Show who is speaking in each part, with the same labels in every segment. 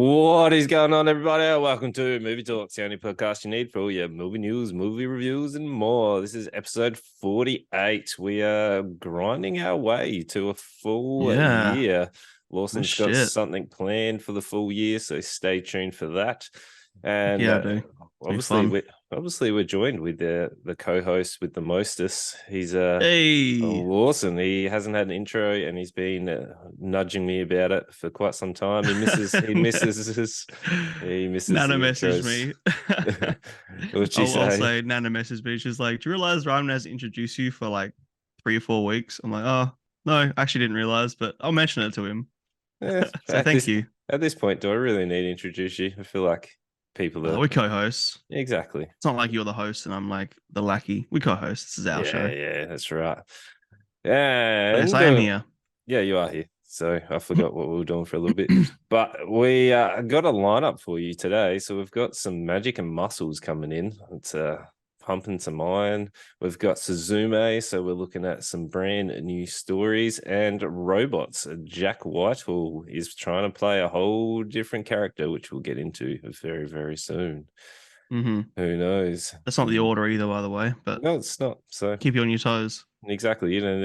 Speaker 1: What is going on, everybody? Welcome to Movie Talks, the only podcast you need for all your movie news, movie reviews, and more. This is episode 48. We are grinding our way to a full year. Lawson's got something planned for the full year, so stay tuned for that. And
Speaker 2: yeah, I do.
Speaker 1: obviously we're joined with the co-host with the mostest. He's
Speaker 2: Hey,
Speaker 1: Lawson. He hasn't had an intro, and he's been nudging me about it for quite some time. He misses
Speaker 2: Nana
Speaker 1: the
Speaker 2: messaged
Speaker 1: intros.
Speaker 2: me.
Speaker 1: What'd she
Speaker 2: I'll
Speaker 1: say?
Speaker 2: say Nana messaged me. She's like, "Do you realize Ryman has introduced you for like 3 or 4 weeks?" I'm like, "Oh no, I actually didn't realize, but I'll mention it to him." So thank you.
Speaker 1: At this point, do I really need to introduce you? I feel like people are
Speaker 2: We're co-hosts.
Speaker 1: exactly.
Speaker 2: It's not like you're the host and I'm like the lackey. We co-hosts. This is our show.
Speaker 1: Yeah, that's right. And
Speaker 2: Yes, I am here.
Speaker 1: Yeah, you are here. So I forgot what we were doing for a little bit, but we got a lineup for you today. So we've got some magic and muscles coming in. It's pumping some iron. We've got Susume, so we're looking at some brand new stories and robots. Jack Whitehall is trying to play a whole different character, which we'll get into very, very soon.
Speaker 2: Mm-hmm.
Speaker 1: Who knows?
Speaker 2: That's not the order either, by the way. But
Speaker 1: no, it's not. So
Speaker 2: keep you on your toes.
Speaker 1: exactly. You know,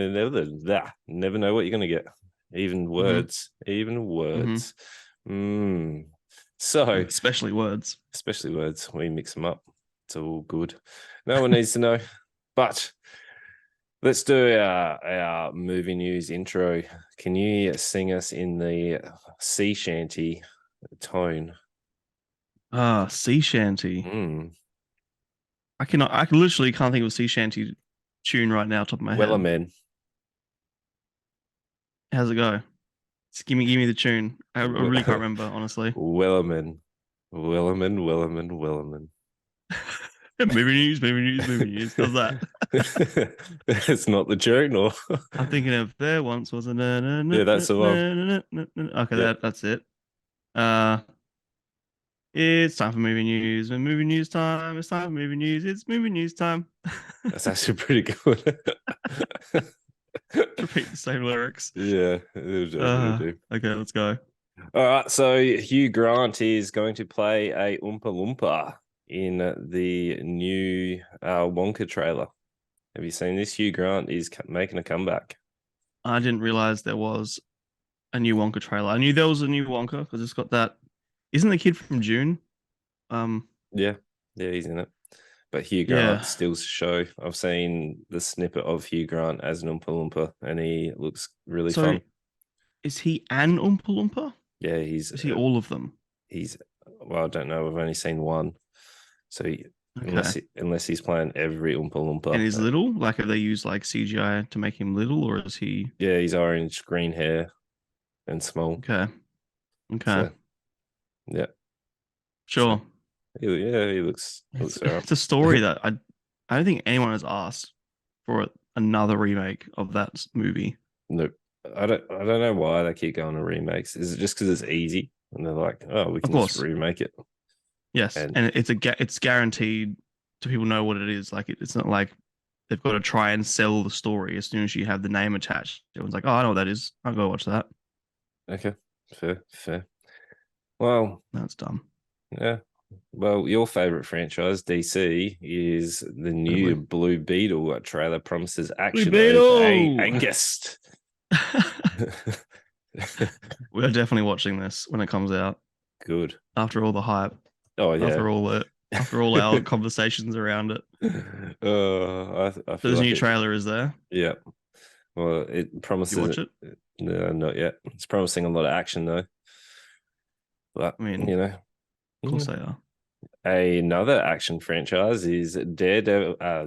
Speaker 1: never know what you're going to get. Even words. So,
Speaker 2: especially words.
Speaker 1: We mix them up. It's all good. No one needs to know. But let's do our movie news intro. Can you sing us in the sea shanty tone?
Speaker 2: Sea shanty. I literally can't think of a sea shanty tune right now, top of my head.
Speaker 1: Wellerman.
Speaker 2: How's it go? Just give me the tune. I really can't remember, honestly.
Speaker 1: Wellerman.
Speaker 2: Movie news. How's that?
Speaker 1: It's not the tune, or
Speaker 2: I'm thinking of there once was a
Speaker 1: yeah, that's the one.
Speaker 2: Okay, that's it. It's time for movie news. Movie news time. It's time for movie news. It's movie news time.
Speaker 1: That's actually pretty good.
Speaker 2: Repeat the same lyrics.
Speaker 1: Yeah, it'll do.
Speaker 2: Okay, let's go.
Speaker 1: All right, so Hugh Grant is going to play a Oompa Loompa in the new Wonka trailer. Have you seen this? Hugh Grant is making a comeback.
Speaker 2: I didn't realize there was a new Wonka trailer. I knew there was a new Wonka because it's got that. Isn't the kid from June?
Speaker 1: Yeah, he's in it. But Hugh Grant steals the show. I've seen the snippet of Hugh Grant as an Oompa Loompa, and he looks really fun.
Speaker 2: Is he an Oompa Loompa?
Speaker 1: Yeah,
Speaker 2: is he all of them?
Speaker 1: Well, I don't know. We've only seen one. So unless he's playing every Oompa Loompa.
Speaker 2: And he's little? Like, have they used like CGI to make him little, or is he?
Speaker 1: Yeah, he's orange, green hair, and small.
Speaker 2: Okay.
Speaker 1: So, yeah.
Speaker 2: Sure.
Speaker 1: So, he looks.
Speaker 2: It's a story that I don't think anyone has asked for another remake of that movie.
Speaker 1: Nope. I don't know why they keep going to remakes. Is it just because it's easy and they're like, oh, we can just remake it?
Speaker 2: Yes, and it's guaranteed to people know what it is. Like it's not like they've got to try and sell the story as soon as you have the name attached. Everyone's like, oh, I know what that is. I'll go watch that.
Speaker 1: Okay, fair. Well,
Speaker 2: that's dumb.
Speaker 1: Yeah. Well, your favorite franchise, DC, is the new Blue Beetle trailer promises action.
Speaker 2: Blue
Speaker 1: Beetle! Angus.
Speaker 2: We're definitely watching this when it comes out.
Speaker 1: Good.
Speaker 2: After all the hype.
Speaker 1: Oh yeah.
Speaker 2: After all our conversations around it.
Speaker 1: I feel
Speaker 2: There's a new trailer, is there?
Speaker 1: Yeah. Well, it promises.
Speaker 2: Did you watch
Speaker 1: it? No, not yet. It's promising a lot of action though. But I mean,
Speaker 2: of course they are.
Speaker 1: Another action franchise is Deadpool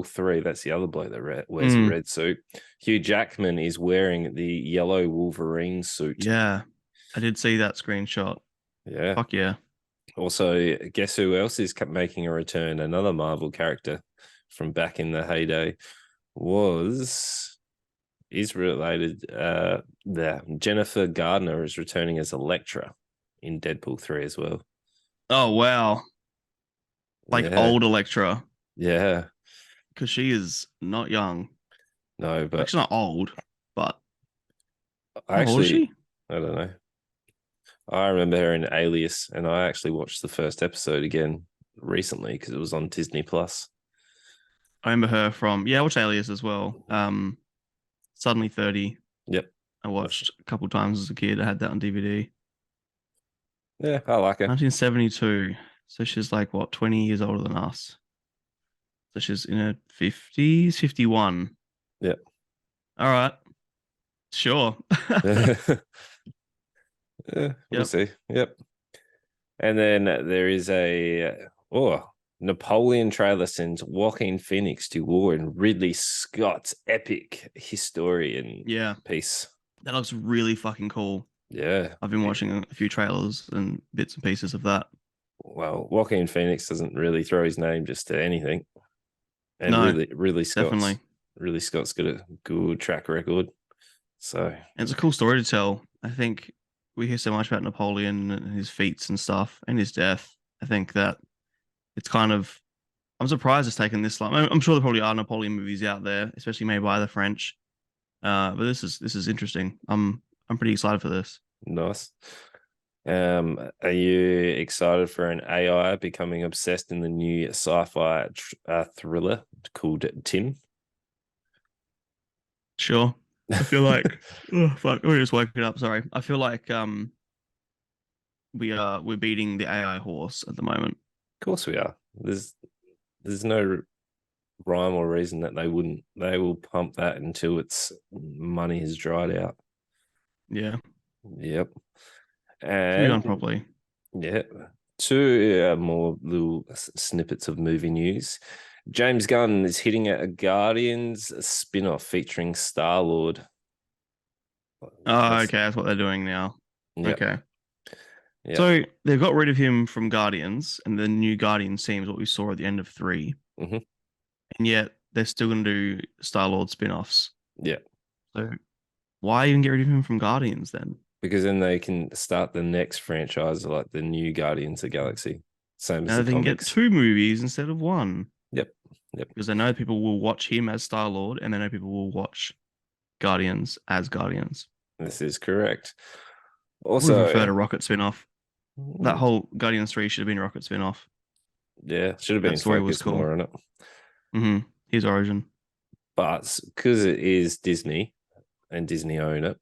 Speaker 1: 3. That's the other bloke that wears a red suit. Hugh Jackman is wearing the yellow Wolverine suit.
Speaker 2: Yeah, I did see that screenshot.
Speaker 1: Yeah.
Speaker 2: Fuck yeah.
Speaker 1: Also, guess who else is making a return? Another Marvel character from back in the heyday is related. Jennifer Gardner is returning as Elektra in Deadpool 3 as well.
Speaker 2: Oh wow. Like old Elektra.
Speaker 1: Yeah.
Speaker 2: Because she is not young.
Speaker 1: No, but
Speaker 2: she's not old, but
Speaker 1: how old is she? I don't know. I remember her in Alias, and I actually watched the first episode again recently because it was on Disney Plus.
Speaker 2: I remember her from I watched Alias as well. Suddenly 30.
Speaker 1: Yep.
Speaker 2: I watched a couple times as a kid. I had that on DVD.
Speaker 1: Yeah, I like her.
Speaker 2: 1972. So she's like what, 20 years older than us. So she's in her 50s, 51.
Speaker 1: Yep.
Speaker 2: All right. Sure.
Speaker 1: Yeah, we'll
Speaker 2: Yep.
Speaker 1: see. Yep. And then there is Napoleon trailer sends Joaquin Phoenix to war in Ridley Scott's epic historian
Speaker 2: Yeah.
Speaker 1: piece.
Speaker 2: That looks really fucking cool.
Speaker 1: Yeah.
Speaker 2: I've been watching a few trailers and bits and pieces of that.
Speaker 1: Well, Joaquin Phoenix doesn't really throw his name just to anything. And
Speaker 2: No,
Speaker 1: really
Speaker 2: definitely.
Speaker 1: Scott's got a good track record. So
Speaker 2: And it's a cool story to tell. I think we hear so much about Napoleon and his feats and stuff and his death. I think that it's kind of I'm surprised it's taken this long. I'm sure there probably are Napoleon movies out there, especially made by the French. But this is interesting. I'm pretty excited for this.
Speaker 1: nice. Are you excited for an AI becoming obsessed in the new sci-fi thriller called Tim?
Speaker 2: Sure. I feel like oh fuck, we're just waking up. Sorry. I feel like we're beating the AI horse at the moment.
Speaker 1: Of course we are. There's no rhyme or reason that they wouldn't. They will pump that until its money has dried out.
Speaker 2: Yeah,
Speaker 1: Yep.
Speaker 2: should be done
Speaker 1: And
Speaker 2: properly.
Speaker 1: yeah, two more little snippets of movie news. James Gunn is hitting a Guardians spin-off featuring Star-Lord.
Speaker 2: Oh, okay, that's what they're doing now.
Speaker 1: Yep.
Speaker 2: Okay.
Speaker 1: Yep.
Speaker 2: So they've got rid of him from Guardians, and the new Guardians seems what we saw at the end of 3.
Speaker 1: Mm-hmm.
Speaker 2: And yet they're still going to do Star-Lord spin-offs.
Speaker 1: Yeah.
Speaker 2: So why even get rid of him from Guardians then?
Speaker 1: Because then they can start the next franchise like the new Guardians of the Galaxy. Same as
Speaker 2: Now
Speaker 1: the
Speaker 2: they can get
Speaker 1: comics.
Speaker 2: 2 movies instead of 1.
Speaker 1: Yep. Yep.
Speaker 2: Because they know people will watch him as Star-Lord, and they know people will watch Guardians as Guardians.
Speaker 1: This is correct.
Speaker 2: I would have
Speaker 1: Also,
Speaker 2: preferred a Rocket spin-off. That whole Guardians 3 should have been a Rocket spin-off.
Speaker 1: yeah, should have
Speaker 2: That
Speaker 1: been
Speaker 2: story was
Speaker 1: focused
Speaker 2: cool.
Speaker 1: more on it.
Speaker 2: His origin.
Speaker 1: But because it is Disney and Disney own it,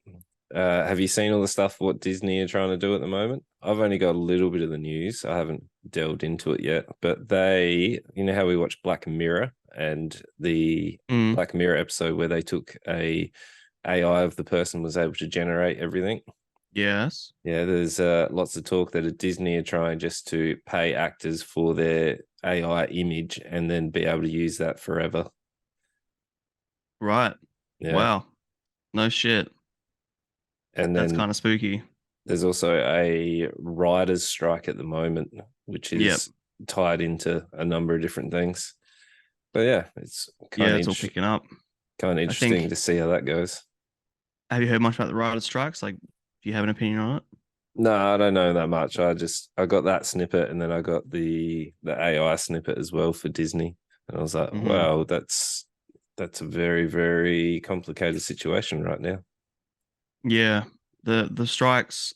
Speaker 1: have you seen all the stuff what Disney are trying to do at the moment? I've only got a little bit of the news. I haven't delved into it yet, but you know how we watch Black Mirror and the Black Mirror episode where they took a AI of the person was able to generate everything.
Speaker 2: Yes.
Speaker 1: Yeah, there's lots of talk that at Disney are trying just to pay actors for their AI image and then be able to use that forever.
Speaker 2: Right.
Speaker 1: Yeah.
Speaker 2: Wow. No shit.
Speaker 1: And
Speaker 2: That's
Speaker 1: then
Speaker 2: kind of spooky.
Speaker 1: there's also a writers' strike at the moment, which is tied into a number of different things. But yeah, it's
Speaker 2: it's all picking up.
Speaker 1: kind of interesting to see how that goes.
Speaker 2: Have you heard much about the writer's strikes? Like, do you have an opinion on it?
Speaker 1: No, I don't know that much. I got that snippet and then I got the AI snippet as well for Disney. And I was like, wow, that's a very, very complicated situation right now.
Speaker 2: Yeah. The strikes,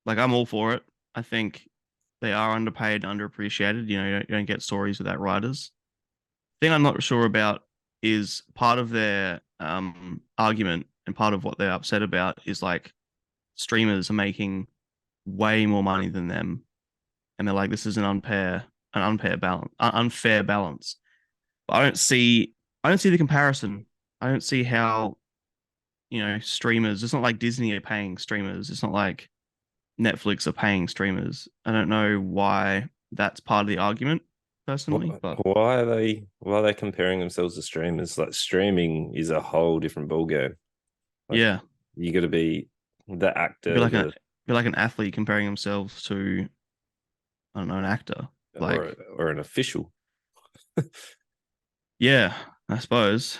Speaker 2: like I'm all for it. I think they are underpaid, underappreciated. You don't get stories without writers. Thing I'm not sure about is part of their argument and part of what they're upset about is like streamers are making way more money than them, and they're like, this is an unfair balance. But I don't see the comparison. I don't see how streamers. It's not like Disney are paying streamers. It's not like Netflix are paying streamers. I don't know why that's part of the argument personally, but
Speaker 1: Why are they comparing themselves to streamers? Like streaming is a whole different ballgame. Like,
Speaker 2: yeah,
Speaker 1: you got to be the
Speaker 2: it'd be
Speaker 1: actor,
Speaker 2: like an athlete comparing themselves to I don't know an actor. Like
Speaker 1: or an official.
Speaker 2: yeah, I suppose.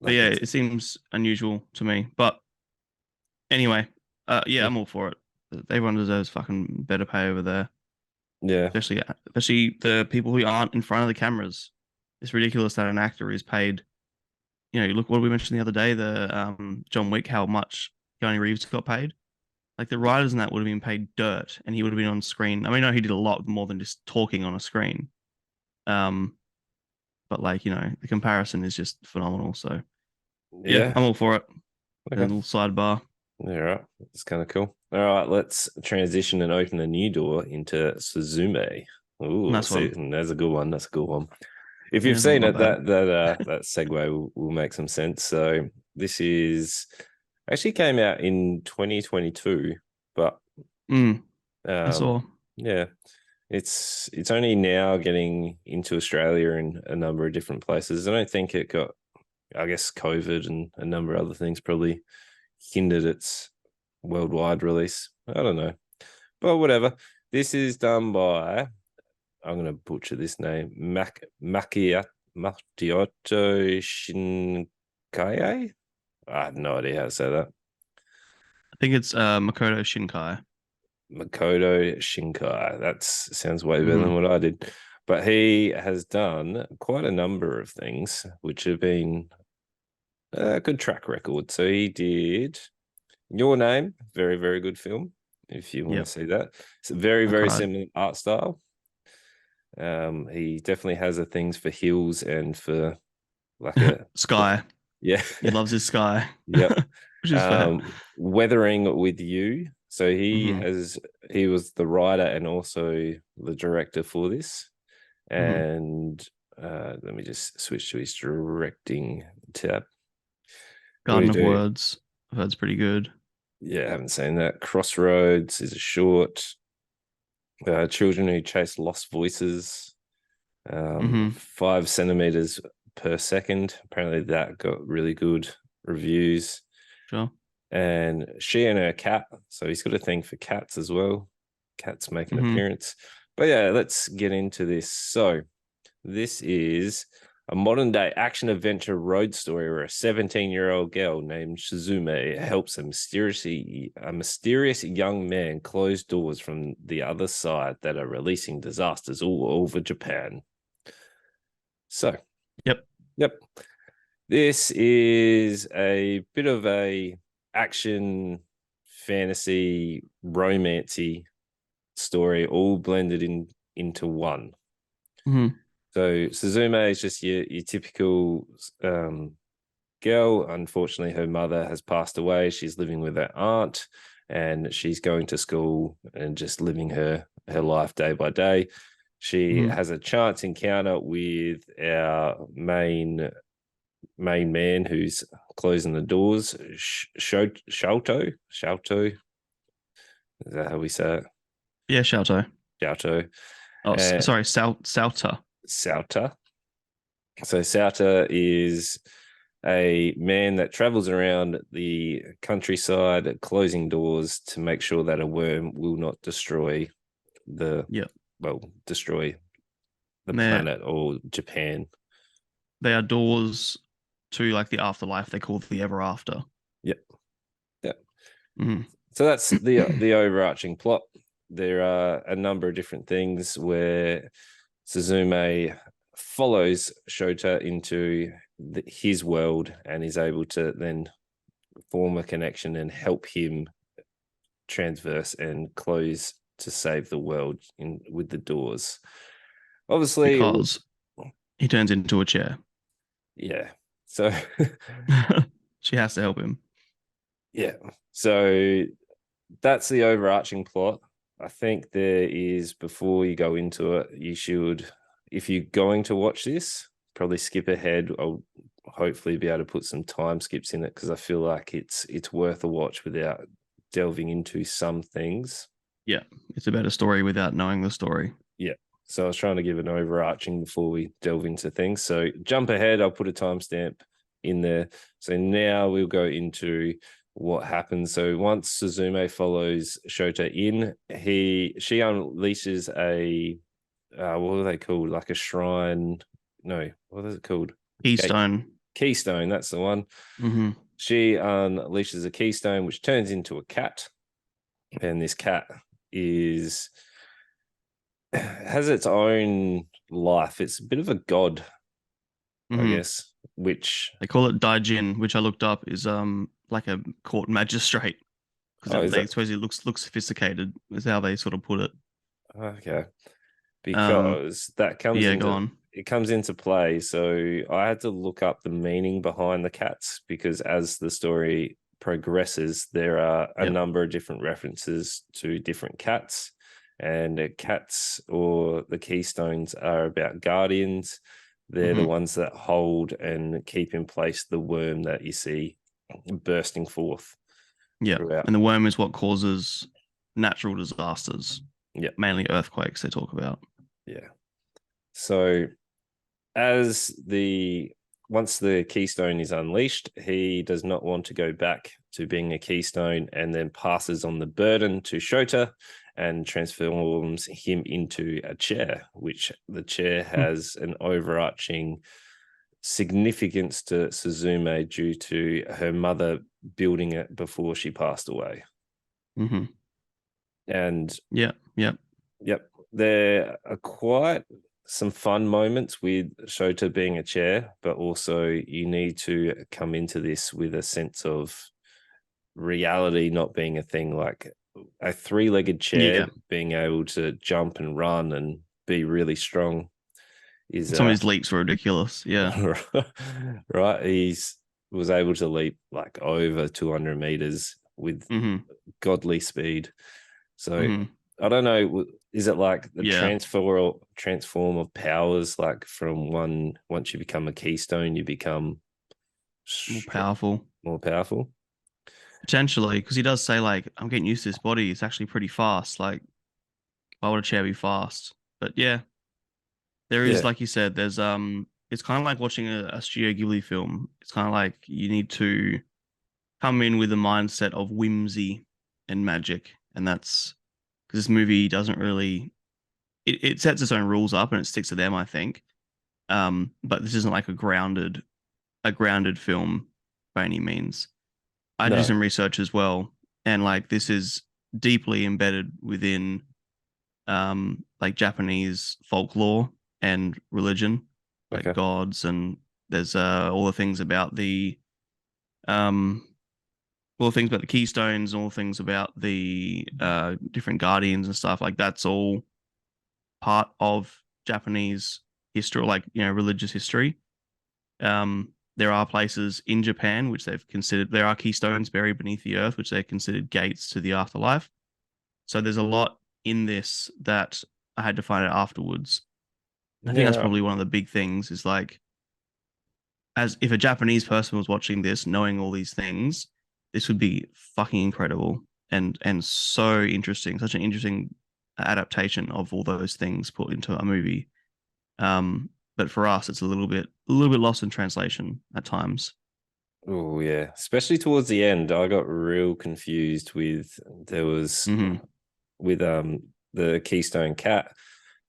Speaker 2: But
Speaker 1: Like
Speaker 2: yeah,
Speaker 1: it's
Speaker 2: it seems unusual to me. But anyway,
Speaker 1: yeah,
Speaker 2: I'm all for it. Everyone deserves fucking better pay over there,
Speaker 1: yeah.
Speaker 2: especially the people who aren't in front of the cameras. It's ridiculous that an actor is paid. Look what we mentioned the other day, the John Wick, how much Keanu Reeves got paid. Like the writers in that would have been paid dirt, and he would have been on screen. I mean, no, he did a lot more than just talking on a screen. Um, but like the comparison is just phenomenal. So yeah,
Speaker 1: Yeah.
Speaker 2: I'm all for it. A
Speaker 1: Okay.
Speaker 2: little sidebar.
Speaker 1: All right. It's kind of cool. All right. Let's transition and open a new door into Suzume. Ooh,
Speaker 2: Nice
Speaker 1: see,
Speaker 2: one.
Speaker 1: that's a good one. That's a good one. If you've
Speaker 2: Yeah,
Speaker 1: seen
Speaker 2: not
Speaker 1: it,
Speaker 2: bad.
Speaker 1: that segue will make some sense. So this is actually came out in 2022, but
Speaker 2: Mm, I
Speaker 1: um,
Speaker 2: saw.
Speaker 1: yeah, it's only now getting into Australia and a number of different places. I don't think it got, I guess, COVID and a number of other things probably hindered its worldwide release. I don't know, but whatever. This is done by, I'm going to butcher this name, Macchiato Shinkai. I have no idea how to say that.
Speaker 2: I think it's Makoto Shinkai.
Speaker 1: Makoto Shinkai. That sounds way better than
Speaker 2: Hmm.
Speaker 1: what I did. But he has done quite a number of things which have been a good track record. So he did Your Name, very, very good film, if you want to
Speaker 2: Yep,
Speaker 1: see that. It's a very,
Speaker 2: I
Speaker 1: very
Speaker 2: cried.
Speaker 1: similar art style. He definitely has a things for hills and for like a,
Speaker 2: Sky.
Speaker 1: yeah,
Speaker 2: He loves his sky,
Speaker 1: yep.
Speaker 2: which is fair.
Speaker 1: Weathering with You. So
Speaker 2: Hmm.
Speaker 1: he was the writer and also the director for this.
Speaker 2: Hmm.
Speaker 1: And let me just switch to his directing tab. What do you
Speaker 2: Garden of
Speaker 1: do?
Speaker 2: Words. I've heard it's pretty good.
Speaker 1: Yeah, I haven't seen that. Crossroads is a short. Children Who Chase Lost Voices.
Speaker 2: Hmm.
Speaker 1: 5 centimeters per second. Apparently, that got really good reviews.
Speaker 2: Sure.
Speaker 1: And She and Her Cat. So he's got a thing for cats as well. Cats make an
Speaker 2: Hmm.
Speaker 1: appearance. But yeah, let's get into this. So this is a modern day action adventure road story where a 17-year-old girl named Suzume helps a mysterious young man close doors from the other side that are releasing disasters all over Japan. So,
Speaker 2: Yep.
Speaker 1: yep. This is a bit of a action fantasy romancy story all blended into one.
Speaker 2: Hmm.
Speaker 1: So Suzume is just your typical girl. Unfortunately, her mother has passed away. She's living with her aunt, and she's going to school and just living her life day by day. She
Speaker 2: Hmm.
Speaker 1: has a chance encounter with our main man who's closing the doors. Shalto. Is that how we say it?
Speaker 2: Yeah, Shalto.
Speaker 1: Shalto.
Speaker 2: Oh,
Speaker 1: Uh,
Speaker 2: sorry, Salta.
Speaker 1: Sauta. So Sauta is a man that travels around the countryside, closing doors to make sure that a worm will not destroy the
Speaker 2: Yep.
Speaker 1: destroy the
Speaker 2: They're
Speaker 1: planet or Japan.
Speaker 2: they are doors to like the afterlife. They call the ever after.
Speaker 1: Yep. Yep.
Speaker 2: Hmm.
Speaker 1: So that's the overarching plot. There are a number of different things where Suzume follows Shota into his world and is able to then form a connection and help him transverse and close to save the world in with the doors. Obviously,
Speaker 2: Because he turns into a chair.
Speaker 1: yeah. So
Speaker 2: She has to help him.
Speaker 1: yeah. So that's the overarching plot. I think there is, before you go into it, you should, if you're going to watch this, probably skip ahead. I'll hopefully be able to put some time skips in it because I feel like it's worth a watch without delving into some things.
Speaker 2: Yeah, it's about a story without knowing the story.
Speaker 1: Yeah. So I was trying to give an overarching before we delve into things. So jump ahead, I'll put a timestamp in there. So now we'll go into what happens. So once Suzume follows Shota in, she unleashes a what are they called? Like a shrine. No, what is it called? Gate
Speaker 2: Keystone.
Speaker 1: Keystone, that's the one.
Speaker 2: Hmm.
Speaker 1: She unleashes a keystone which turns into a cat. And this cat is has its own life. It's a bit of a god, I
Speaker 2: Hmm.
Speaker 1: guess, which
Speaker 2: They call it Daijin, which I looked up is like a court magistrate.
Speaker 1: Oh,
Speaker 2: because
Speaker 1: is
Speaker 2: they
Speaker 1: it?
Speaker 2: suppose it looks sophisticated. Is how they sort of put it.
Speaker 1: Okay.
Speaker 2: Um,
Speaker 1: Because that
Speaker 2: but
Speaker 1: comes
Speaker 2: yeah, go
Speaker 1: into
Speaker 2: on.
Speaker 1: it comes into play. So I had to look up the meaning behind the cats because as the story progresses, there are a
Speaker 2: Yep.
Speaker 1: number of different references to different cats. And the cats or the keystones are about guardians. They're the
Speaker 2: Hmm.
Speaker 1: ones that hold and keep in place the worm that you see bursting forth
Speaker 2: Yeah,
Speaker 1: throughout.
Speaker 2: and the worm is what causes natural disasters,
Speaker 1: Yeah,
Speaker 2: mainly earthquakes. They talk about.
Speaker 1: yeah. So as the once the keystone is unleashed, he does not want to go back to being a keystone and then passes on the burden to Shota and transforms him into a chair, which the chair has an overarching significance to Suzume due to her mother building it before she passed away.
Speaker 2: Mm-hmm.
Speaker 1: And
Speaker 2: Yeah, yeah,
Speaker 1: yep, there are quite some fun moments with Shota being a chair, but also you need to come into this with a sense of reality not being a thing. Like a three-legged chair
Speaker 2: yeah.
Speaker 1: being able to jump and run and be really strong is
Speaker 2: Some of his leaps were ridiculous. Yeah.
Speaker 1: right. He's was able to leap like over 200 meters with
Speaker 2: Mm-hmm.
Speaker 1: godly speed. So
Speaker 2: Mm-hmm.
Speaker 1: I don't know. Is it like the
Speaker 2: Yeah.
Speaker 1: transform of powers? Like from one, once you become a keystone, you become
Speaker 2: More
Speaker 1: str-
Speaker 2: powerful.
Speaker 1: more powerful.
Speaker 2: Potentially, because he does say like, I'm getting used to this body. It's actually pretty fast. Like, why would a chair be fast? But yeah, there is,
Speaker 1: Yeah,
Speaker 2: like you said, there's it's kind of like watching a Studio Ghibli film. It's kind of like you need to come in with a mindset of whimsy and magic, and that's because this movie doesn't really it sets its own rules up and it sticks to them, I think. But this isn't like a grounded film by any means. I do
Speaker 1: no,
Speaker 2: some research as well, and like this is deeply embedded within like Japanese folklore and religion, like
Speaker 1: okay,
Speaker 2: gods, and there's all the things about the um all the things about the keystones, all the things about the different guardians and stuff. Like that's all part of Japanese history, like religious history. There are places in Japan which they've considered there are keystones buried beneath the earth, which they're considered gates to the afterlife. So there's a lot in this that I had to find out afterwards. I think that's
Speaker 1: yeah.
Speaker 2: probably one of the big things is like, as if a Japanese person was watching this, knowing all these things, this would be fucking incredible and so interesting, such an interesting adaptation of all those things put into a movie. But for us, it's a little bit lost in translation at times.
Speaker 1: Oh yeah, especially towards the end, I got real confused with there was
Speaker 2: Hmm.
Speaker 1: with the Keystone cat,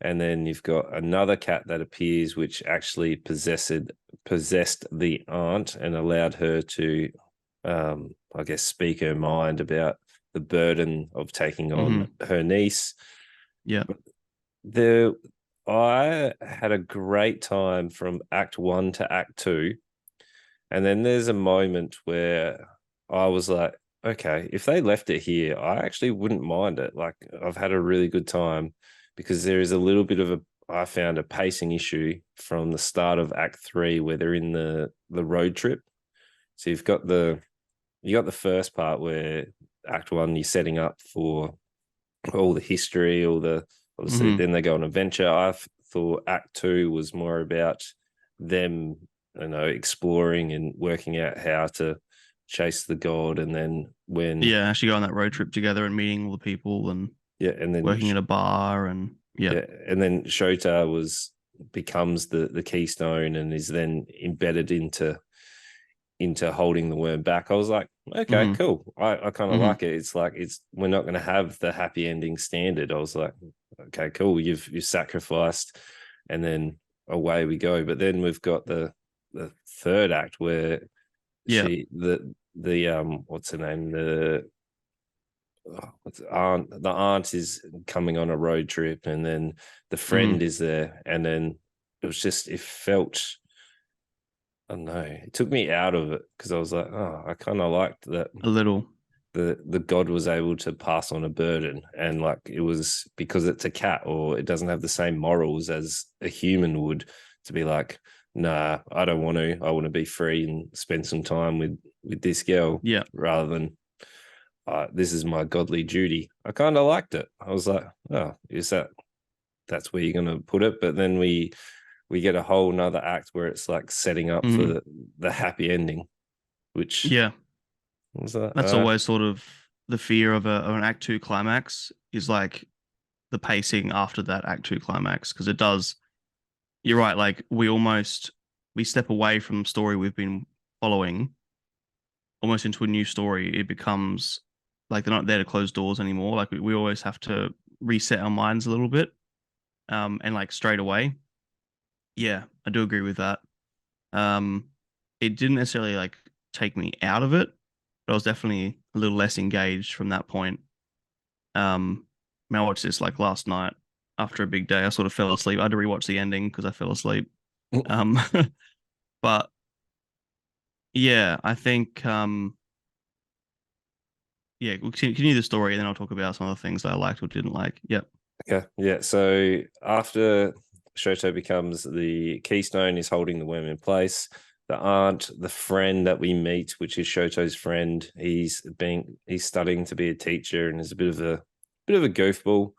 Speaker 1: and then you've got another cat that appears which actually possessed the aunt and allowed her to I guess speak her mind about the burden of taking on
Speaker 2: Hmm.
Speaker 1: her niece.
Speaker 2: Yeah.
Speaker 1: The I had a great time from act one to act two. And then there's a moment where I was like, okay, if they left it here, I actually wouldn't mind it. Like I've had a really good time because there is a little bit of I found a pacing issue from the start of Act Three where they're in the road trip. So you got the first part where Act One you're setting up for all the history, all the obviously
Speaker 2: Hmm.
Speaker 1: then they go on an adventure. I thought Act Two was more about them, exploring and working out how to chase the god, and then when
Speaker 2: Yeah, actually go on that road trip together and meeting all the people and
Speaker 1: yeah, and then
Speaker 2: working at a bar and yeah.
Speaker 1: yeah, and then Shota was becomes the keystone and is then embedded into holding the worm back. I was like, okay,
Speaker 2: Hmm.
Speaker 1: cool. I kind of
Speaker 2: Hmm.
Speaker 1: like it. It's like we're not going to have the happy ending standard. I was like, okay, cool. You've sacrificed, and then away we go. But then we've got the third act where
Speaker 2: Yeah.
Speaker 1: the what's her name the aunt is coming on a road trip, and then the friend
Speaker 2: Hmm.
Speaker 1: is there, and then it felt I don't know. It took me out of it because I was like, oh, I kind of liked that.
Speaker 2: A little.
Speaker 1: the god was able to pass on a burden, and like it was because it's a cat or it doesn't have the same morals as a human would, to be like, nah, I don't want to. I want to be free and spend some time with this girl,
Speaker 2: Yeah.
Speaker 1: rather than this is my godly duty. I kind of liked it. I was like, oh, that's where you're gonna put it? But then we get a whole nother act where it's like setting up for
Speaker 2: Mhm.
Speaker 1: the happy ending, which
Speaker 2: Yeah.
Speaker 1: was that.
Speaker 2: That's always sort of the fear of an Act 2 climax, is like the pacing after that Act 2 climax, because it does. You're right. Like we step away from the story we've been following almost into a new story. It becomes like they're not there to close doors anymore. Like we always have to reset our minds a little bit. And like straight away, yeah, I do agree with that. Um, it didn't necessarily like take me out of it, but I was definitely a little less engaged from that point. I watched this like last night after a big day. I sort of fell asleep. I had to rewatch the ending because I fell asleep. Um, but yeah, I think yeah, we'll continue the story and then I'll talk about some of the things that I liked or didn't like. Yep.
Speaker 1: Okay, yeah. So after Shoto becomes the keystone, is holding the worm in place. The aunt, the friend that we meet, which is Shoto's friend, he's studying to be a teacher and is a bit of a goofball.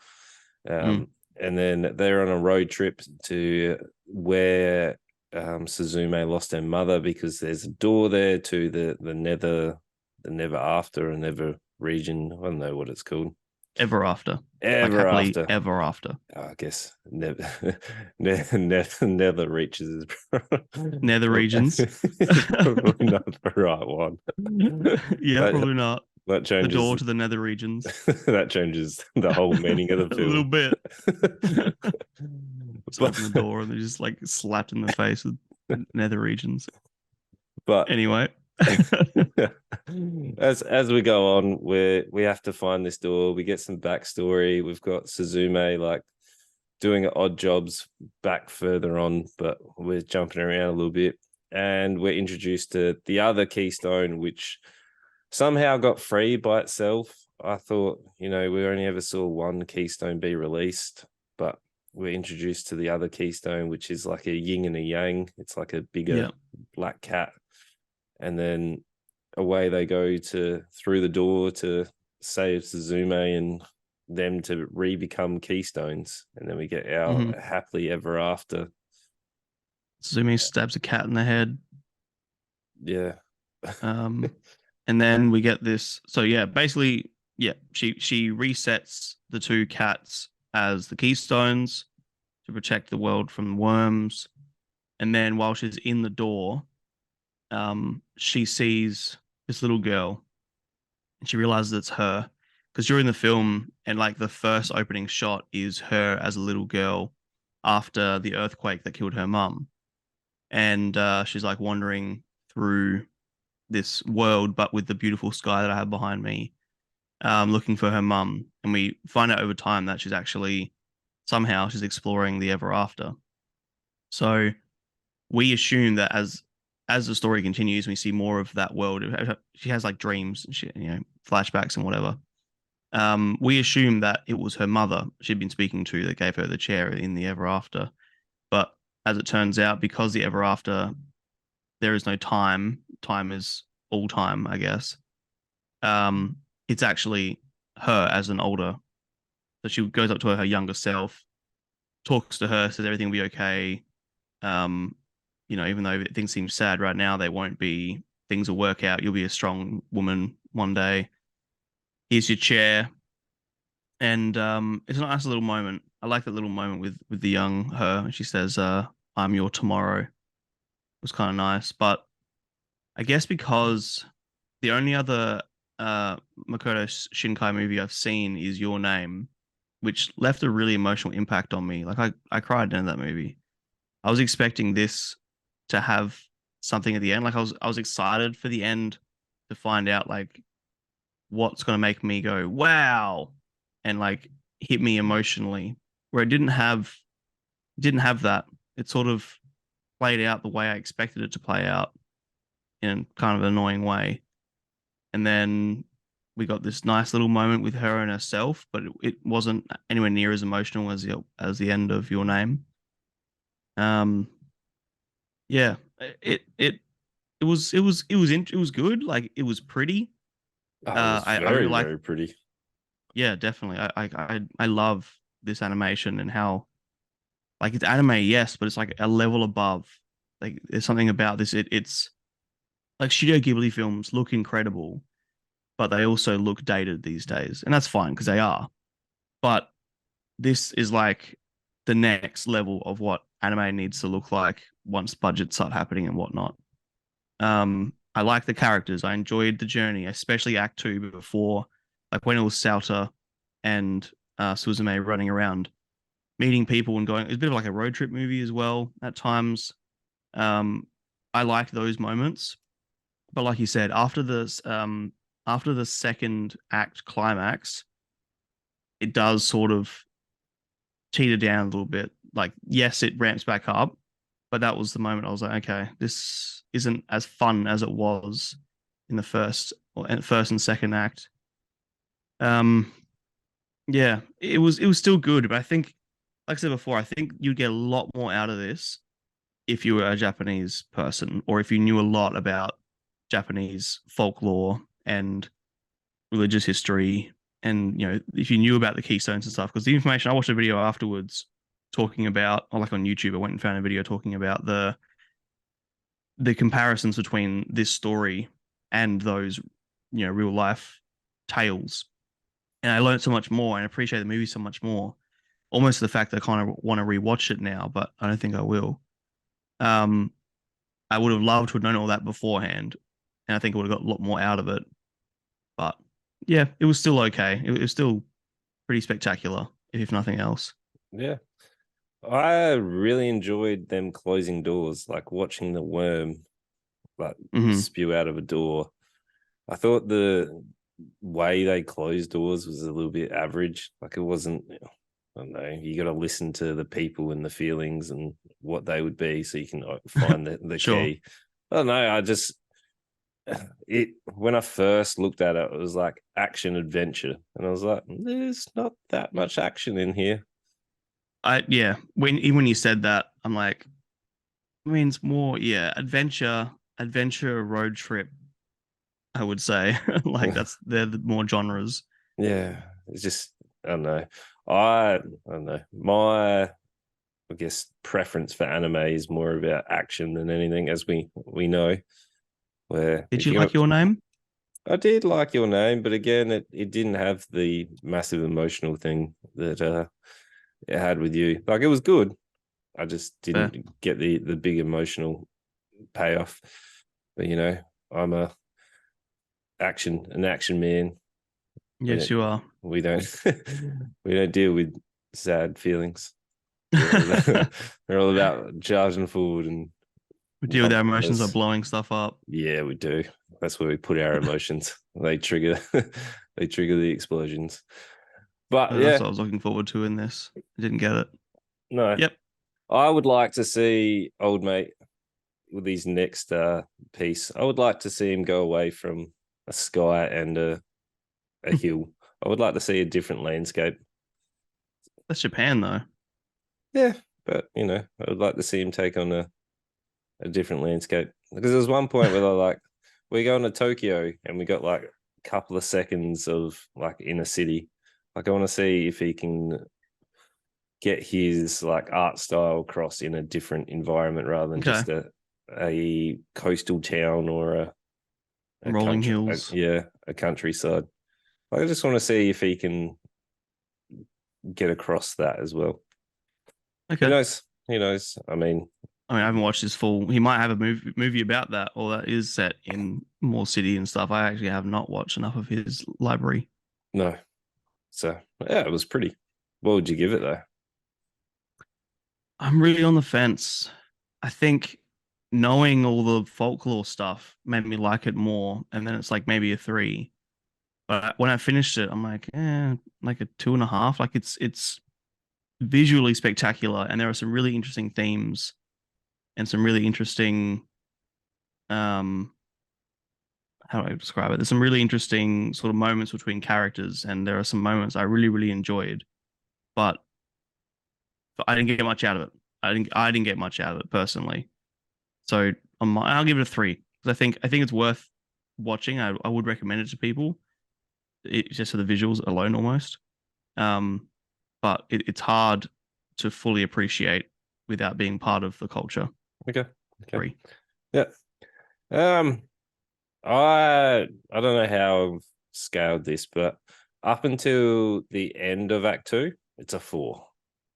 Speaker 2: Mm.
Speaker 1: And then they're on a road trip to where Suzume lost her mother, because there's a door there to the never after, and never region. I don't know what it's called.
Speaker 2: Ever after. Like
Speaker 1: Ever
Speaker 2: happily
Speaker 1: after.
Speaker 2: ever after.
Speaker 1: I guess never, never reaches.
Speaker 2: Nether regions.
Speaker 1: Probably not the right one.
Speaker 2: Yeah,
Speaker 1: That
Speaker 2: probably not.
Speaker 1: that
Speaker 2: The
Speaker 1: changes.
Speaker 2: door to the nether regions.
Speaker 1: That changes the whole meaning of the
Speaker 2: A little
Speaker 1: film.
Speaker 2: bit. Just
Speaker 1: but
Speaker 2: open the door and they're just like slapped in the face with nether regions.
Speaker 1: but
Speaker 2: Anyway.
Speaker 1: as we go on, we have to find this door. We get some backstory. We've got Suzume like doing odd jobs back further on, but we're jumping around a little bit. And we're introduced to the other keystone, which somehow got free by itself. I thought, we only ever saw one keystone be released, but we're introduced to the other keystone, which is like a yin and a yang. It's like a bigger
Speaker 2: Yeah.
Speaker 1: black cat. And then away they go through the door to save Suzume and them to re-become keystones. And then we get our
Speaker 2: Mm-hmm.
Speaker 1: happily ever after.
Speaker 2: Suzumi stabs a cat in the head.
Speaker 1: Yeah.
Speaker 2: Um, and then we get this. So yeah, basically, yeah, she resets the two cats as the keystones to protect the world from worms. And then while she's in the door, she sees this little girl and she realizes it's her. Because during the film, and like the first opening shot is her as a little girl after the earthquake that killed her mum. And she's like wandering through this world, but with the beautiful sky that I have behind me, looking for her mum. And we find out over time that somehow she's exploring the ever after. So we assume that as the story continues, we see more of that world. She has like dreams, flashbacks and whatever. We assume that it was her mother she'd been speaking to that gave her the chair in the ever after. But as it turns out, because the ever after, there is no time. Time is all time, I guess. Um, it's actually her as an older. So she goes up to her younger self, talks to her, says everything will be okay. Um, even though things seem sad right now, they won't be. Things will work out. You'll be a strong woman one day. Here's your chair, and it's a nice little moment. I like that little moment with the young her. She says, "I'm your tomorrow." It was kind of nice, but I guess because the only other Makoto Shinkai movie I've seen is Your Name, which left a really emotional impact on me. Like I cried in that movie. I was expecting this to have something at the end. Like I was excited for the end to find out like what's gonna make me go wow and like hit me emotionally. Where it didn't have that. It sort of played out the way I expected it to play out in kind of an annoying way. And then we got this nice little moment with her and herself, but it wasn't anywhere near as emotional as the end of Your Name. Um, yeah, it was good. Like it was pretty.
Speaker 1: Oh, it was
Speaker 2: I really
Speaker 1: very,
Speaker 2: like.
Speaker 1: very pretty.
Speaker 2: Yeah, definitely. I love this animation and how like it's anime, yes, but it's like a level above. Like there's something about this. It's like Studio Ghibli films look incredible, but they also look dated these days, and that's fine because they are. But this is like the next level of what anime needs to look like once budgets start happening and whatnot. I like the characters. I enjoyed the journey, especially Act Two before, like when it was Sauta and Suzume running around, meeting people and going. It's a bit of like a road trip movie as well at times. Um, I like those moments, but like you said, after the second act climax, it does sort of teeter down a little bit. Like, yes, it ramps back up, but that was the moment I was like, okay, this isn't as fun as it was in the first and second act. Um, yeah, it was still good, but I think, like I said before, I think you'd get a lot more out of this if you were a Japanese person or if you knew a lot about Japanese folklore and religious history, and if you knew about the keystones and stuff. Because the information, I watched a video afterwards talking about, or like on YouTube, I went and found a video talking about the comparisons between this story and those real life tales, and I learned so much more and appreciate the movie so much more. Almost the fact that I kind of want to rewatch it now, but I don't think I will. Um, I would have loved to have known all that beforehand, and I think I would have got a lot more out of it. But yeah, it was still okay. It was still pretty spectacular, if nothing else.
Speaker 1: Yeah. I really enjoyed them closing doors, like watching the worm like
Speaker 2: Hmm.
Speaker 1: spew out of a door. I thought the way they closed doors was a little bit average. Like it wasn't, I don't know, you got to listen to the people and the feelings and what they would be so you can find the
Speaker 2: Sure.
Speaker 1: key. I don't know. I just, it, when I first looked at it, it was like action adventure. And I was like, there's not that much action in here.
Speaker 2: Yeah, when even when you said that, I'm like, I mean, it's more, yeah, adventure, road trip, I would say. Like they're the more genres.
Speaker 1: Yeah, it's just I don't know. I don't know. My I guess preference for anime is more about action than anything, as we know. Where
Speaker 2: Did
Speaker 1: if
Speaker 2: you
Speaker 1: you're
Speaker 2: like
Speaker 1: gonna,
Speaker 2: Your Name?
Speaker 1: I did like Your Name, but again, it didn't have the massive emotional thing that it had with you. Like it was good. I just
Speaker 2: Fair.
Speaker 1: didn't get the big emotional payoff. But I'm an action man. We
Speaker 2: Yes,
Speaker 1: don't
Speaker 2: you are.
Speaker 1: we don't we don't deal with sad feelings. We're all about, we're all about charging forward and
Speaker 2: We deal with our emotions by
Speaker 1: bumpers.
Speaker 2: blowing stuff up.
Speaker 1: Yeah, we do. That's where we put our emotions. They trigger they trigger the explosions. But
Speaker 2: That's
Speaker 1: yeah,
Speaker 2: what I was looking forward to in this. I didn't get it.
Speaker 1: no.
Speaker 2: Yep.
Speaker 1: I would like to see old mate with his next piece. I would like to see him go away from a sky and a hill. I would like to see a different landscape.
Speaker 2: That's Japan though.
Speaker 1: Yeah, but I would like to see him take on a different landscape. Because there was one point where they're like, we're going to Tokyo and we got like a couple of seconds of like inner city. Like I want to see if he can get his like art style across in a different environment rather than
Speaker 2: Okay.
Speaker 1: just a coastal town or a
Speaker 2: Rolling
Speaker 1: country
Speaker 2: hills.
Speaker 1: a countryside. Like, I just want to see if he can get across that as well. Who
Speaker 2: Okay.
Speaker 1: knows? Who knows? I mean,
Speaker 2: I mean, I haven't watched his full. He might have a movie about that, or that is set in more city and stuff. I actually have not watched enough of his library.
Speaker 1: no. So yeah, it was pretty. What would you give it though?
Speaker 2: I'm really on the fence. I think knowing all the folklore stuff made me like it more, and then it's like maybe a three. But when I finished it, I'm like, like a two and a half. Like it's visually spectacular, and there are some really interesting themes and some really interesting um how do I describe it? There's some really interesting sort of moments between characters, and there are some moments I really, really enjoyed, but I didn't get much out of it. I didn't get much out of it personally. So I'll give it a 3 because I think it's worth watching. I would recommend it to people. It's just for the visuals alone almost. Um, but it's hard to fully appreciate without being part of the culture.
Speaker 1: Okay. Okay.
Speaker 2: 3.
Speaker 1: Yeah. Um, I don't know how I've scaled this, but up until the end of Act Two, it's a 4.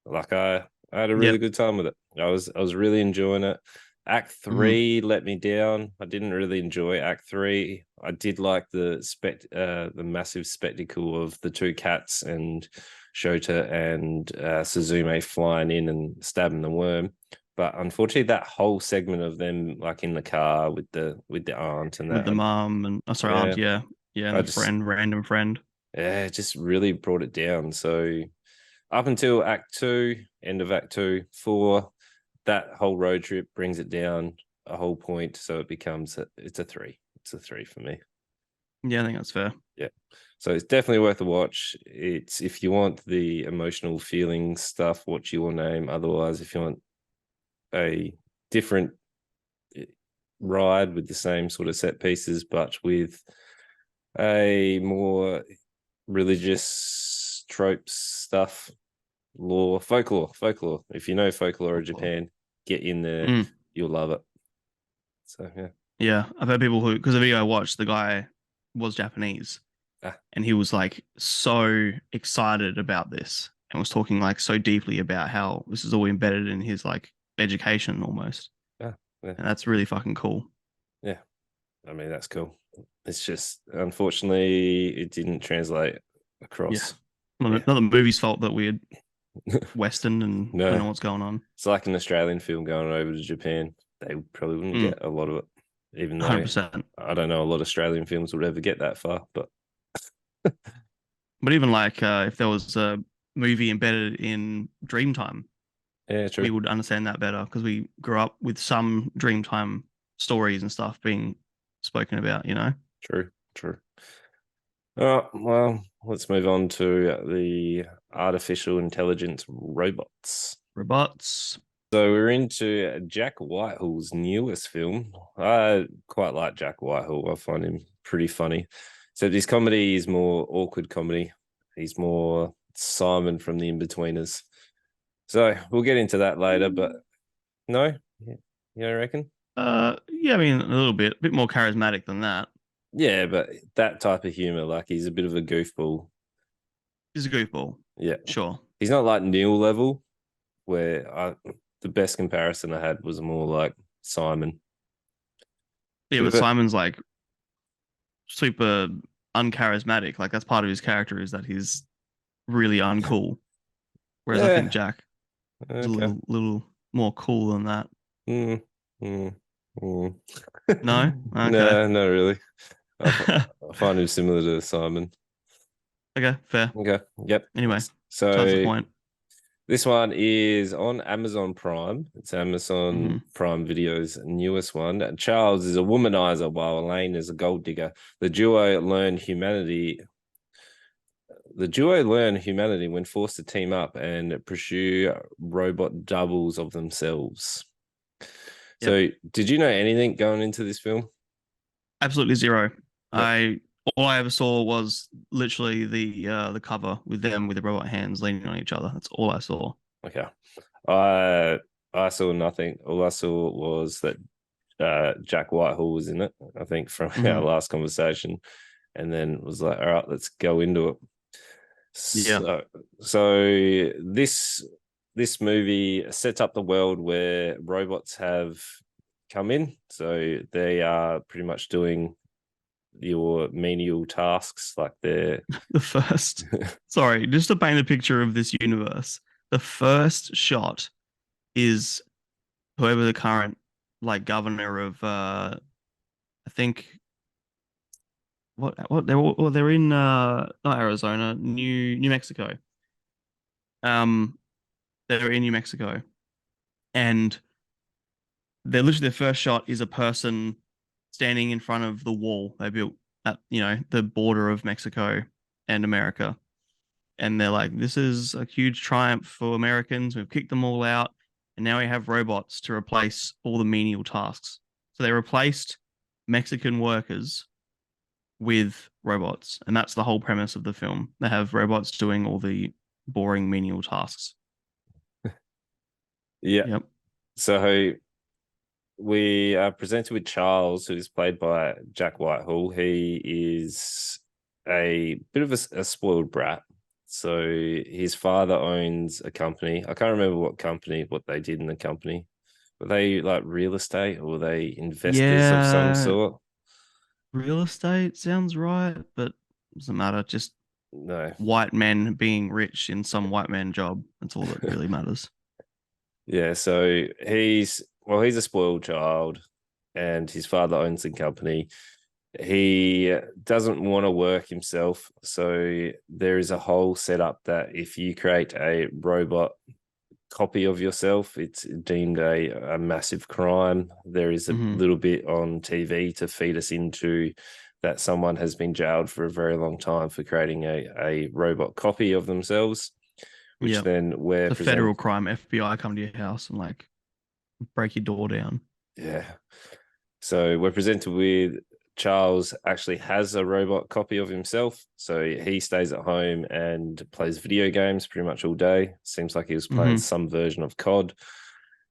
Speaker 1: Like I had a really
Speaker 2: Yep.
Speaker 1: good time with it. I was really enjoying it. Act
Speaker 2: Mhm.
Speaker 1: Three let me down. I didn't really enjoy Act Three. I did like the massive spectacle of the two cats and Shota and Suzume flying in and stabbing the worm. But unfortunately, that whole segment of them like in the car with the aunt and
Speaker 2: With
Speaker 1: that,
Speaker 2: the mom and sorry,
Speaker 1: yeah,
Speaker 2: aunt, yeah, yeah, and
Speaker 1: I
Speaker 2: the
Speaker 1: just
Speaker 2: friend, random friend.
Speaker 1: yeah, it just really brought it down. So up until Act Two, end of Act Two, 4, that whole road trip brings it down a whole point. So it's a 3. It's a 3 for me.
Speaker 2: Yeah, I think that's fair.
Speaker 1: Yeah. So it's definitely worth a watch. It's if you want the emotional feeling stuff, watch Your Name. Otherwise, if you want a different ride with the same sort of set pieces, but with a more religious tropes stuff, folklore. If you know folklore of
Speaker 2: Folklore.
Speaker 1: Japan, get in there.
Speaker 2: Mm.
Speaker 1: You'll love it. So yeah.
Speaker 2: Yeah, I've heard people who, because the video I watched, the guy was Japanese,
Speaker 1: Ah,
Speaker 2: and he was like so excited about this and was talking like so deeply about how this is all embedded in his like education almost.
Speaker 1: ah, yeah,
Speaker 2: And that's really fucking cool.
Speaker 1: yeah. I mean, that's cool. It's just unfortunately it didn't translate
Speaker 2: Yeah.
Speaker 1: across.
Speaker 2: Not
Speaker 1: Yeah.
Speaker 2: the movie's fault that we're Western and don't
Speaker 1: No,
Speaker 2: know what's going on.
Speaker 1: it's like an Australian film going over to Japan. They probably wouldn't
Speaker 2: Mm,
Speaker 1: get a lot of it, even though
Speaker 2: 100%.
Speaker 1: I don't know a lot of Australian films would ever get that far. But
Speaker 2: But even like if there was a movie embedded in Dreamtime,
Speaker 1: yeah,
Speaker 2: we
Speaker 1: true,
Speaker 2: would understand that better because we grew up with some Dreamtime stories and stuff being spoken about, you know?
Speaker 1: true, true. Well, let's move on to the artificial intelligence robots.
Speaker 2: Robots.
Speaker 1: So we're into Jack Whitehall's newest film. I quite like Jack Whitehall. I find him pretty funny. So his comedy is more awkward comedy. He's more Simon from the Inbetweeners. So we'll get into that later, but no, you don't reckon?
Speaker 2: Yeah, I mean, a bit more charismatic than that.
Speaker 1: Yeah, but that type of humor, like he's a bit of a goofball.
Speaker 2: He's a goofball.
Speaker 1: Yeah,
Speaker 2: Sure.
Speaker 1: he's not like Neil level, where the best comparison I had was more like Simon.
Speaker 2: Yeah,
Speaker 1: Bit
Speaker 2: but
Speaker 1: of a
Speaker 2: Simon's like super uncharismatic. Like that's part of his character is that he's really uncool. Whereas I think
Speaker 1: yeah,
Speaker 2: Jack is a
Speaker 1: okay.
Speaker 2: little more cool than that.
Speaker 1: Mm, mm, mm.
Speaker 2: No? Okay.
Speaker 1: No, not really. I find him similar to Simon.
Speaker 2: Okay, fair.
Speaker 1: Okay. Yep.
Speaker 2: Anyway, besides the
Speaker 1: So
Speaker 2: point.
Speaker 1: this one is on Amazon Prime. It's Amazon
Speaker 2: Hmm.
Speaker 1: Prime Video's newest one. Charles is a womanizer while Elaine is a gold digger. The duo learn humanity when forced to team up and pursue robot doubles of themselves.
Speaker 2: Yep.
Speaker 1: So, did you know anything going into this film?
Speaker 2: Absolutely zero.
Speaker 1: No.
Speaker 2: I all I ever saw was literally the cover with them with the robot hands leaning on each other. That's all I saw.
Speaker 1: Okay. I I saw nothing. All I saw was that Jack Whitehall was in it, I think, from our
Speaker 2: Hmm.
Speaker 1: last conversation, and then was like, all right, let's go into it.
Speaker 2: Yeah.
Speaker 1: So this movie sets up the world where robots have come in. So they are pretty much doing your menial tasks, like they're
Speaker 2: The first, sorry, just to paint a picture of this universe, the first shot is whoever the current like governor of I think what they're in not Arizona, New Mexico. Um they're in New Mexico and they're literally their first shot is a person standing in front of the wall they built at the border of Mexico and America, and they're like, "This is a huge triumph for Americans. We've kicked them all out, and now we have robots to replace all the menial tasks." So they replaced Mexican workers with robots, and that's the whole premise of the film. They have robots doing all the boring menial tasks.
Speaker 1: Yeah.
Speaker 2: Yep.
Speaker 1: So we are presented with Charles, who's played by Jack Whitehall. He is a bit of a spoiled brat. So his father owns a company. I can't remember what they did in the company. Were they like real estate, or were they investors of some
Speaker 2: Yeah,
Speaker 1: sort?
Speaker 2: real estate sounds right, but doesn't matter. Just
Speaker 1: No.
Speaker 2: white men being rich in some white man job. That's all that really matters.
Speaker 1: Yeah, so he's a spoiled child, and his father owns the company. He doesn't want to work himself, so there is a whole setup that if you create a robot copy of yourself, it's deemed a massive crime. There is a
Speaker 2: Mhm.
Speaker 1: little bit on TV to feed us into that someone has been jailed for a very long time for creating a robot copy of themselves, which
Speaker 2: Yep.
Speaker 1: then we're
Speaker 2: It's a federal
Speaker 1: present.
Speaker 2: crime. FBI come to your house and like break your door down.
Speaker 1: Yeah. So we're presented with Charles actually has a robot copy of himself. So he stays at home and plays video games pretty much all day. Seems like he was playing
Speaker 2: Mhm.
Speaker 1: some version of COD,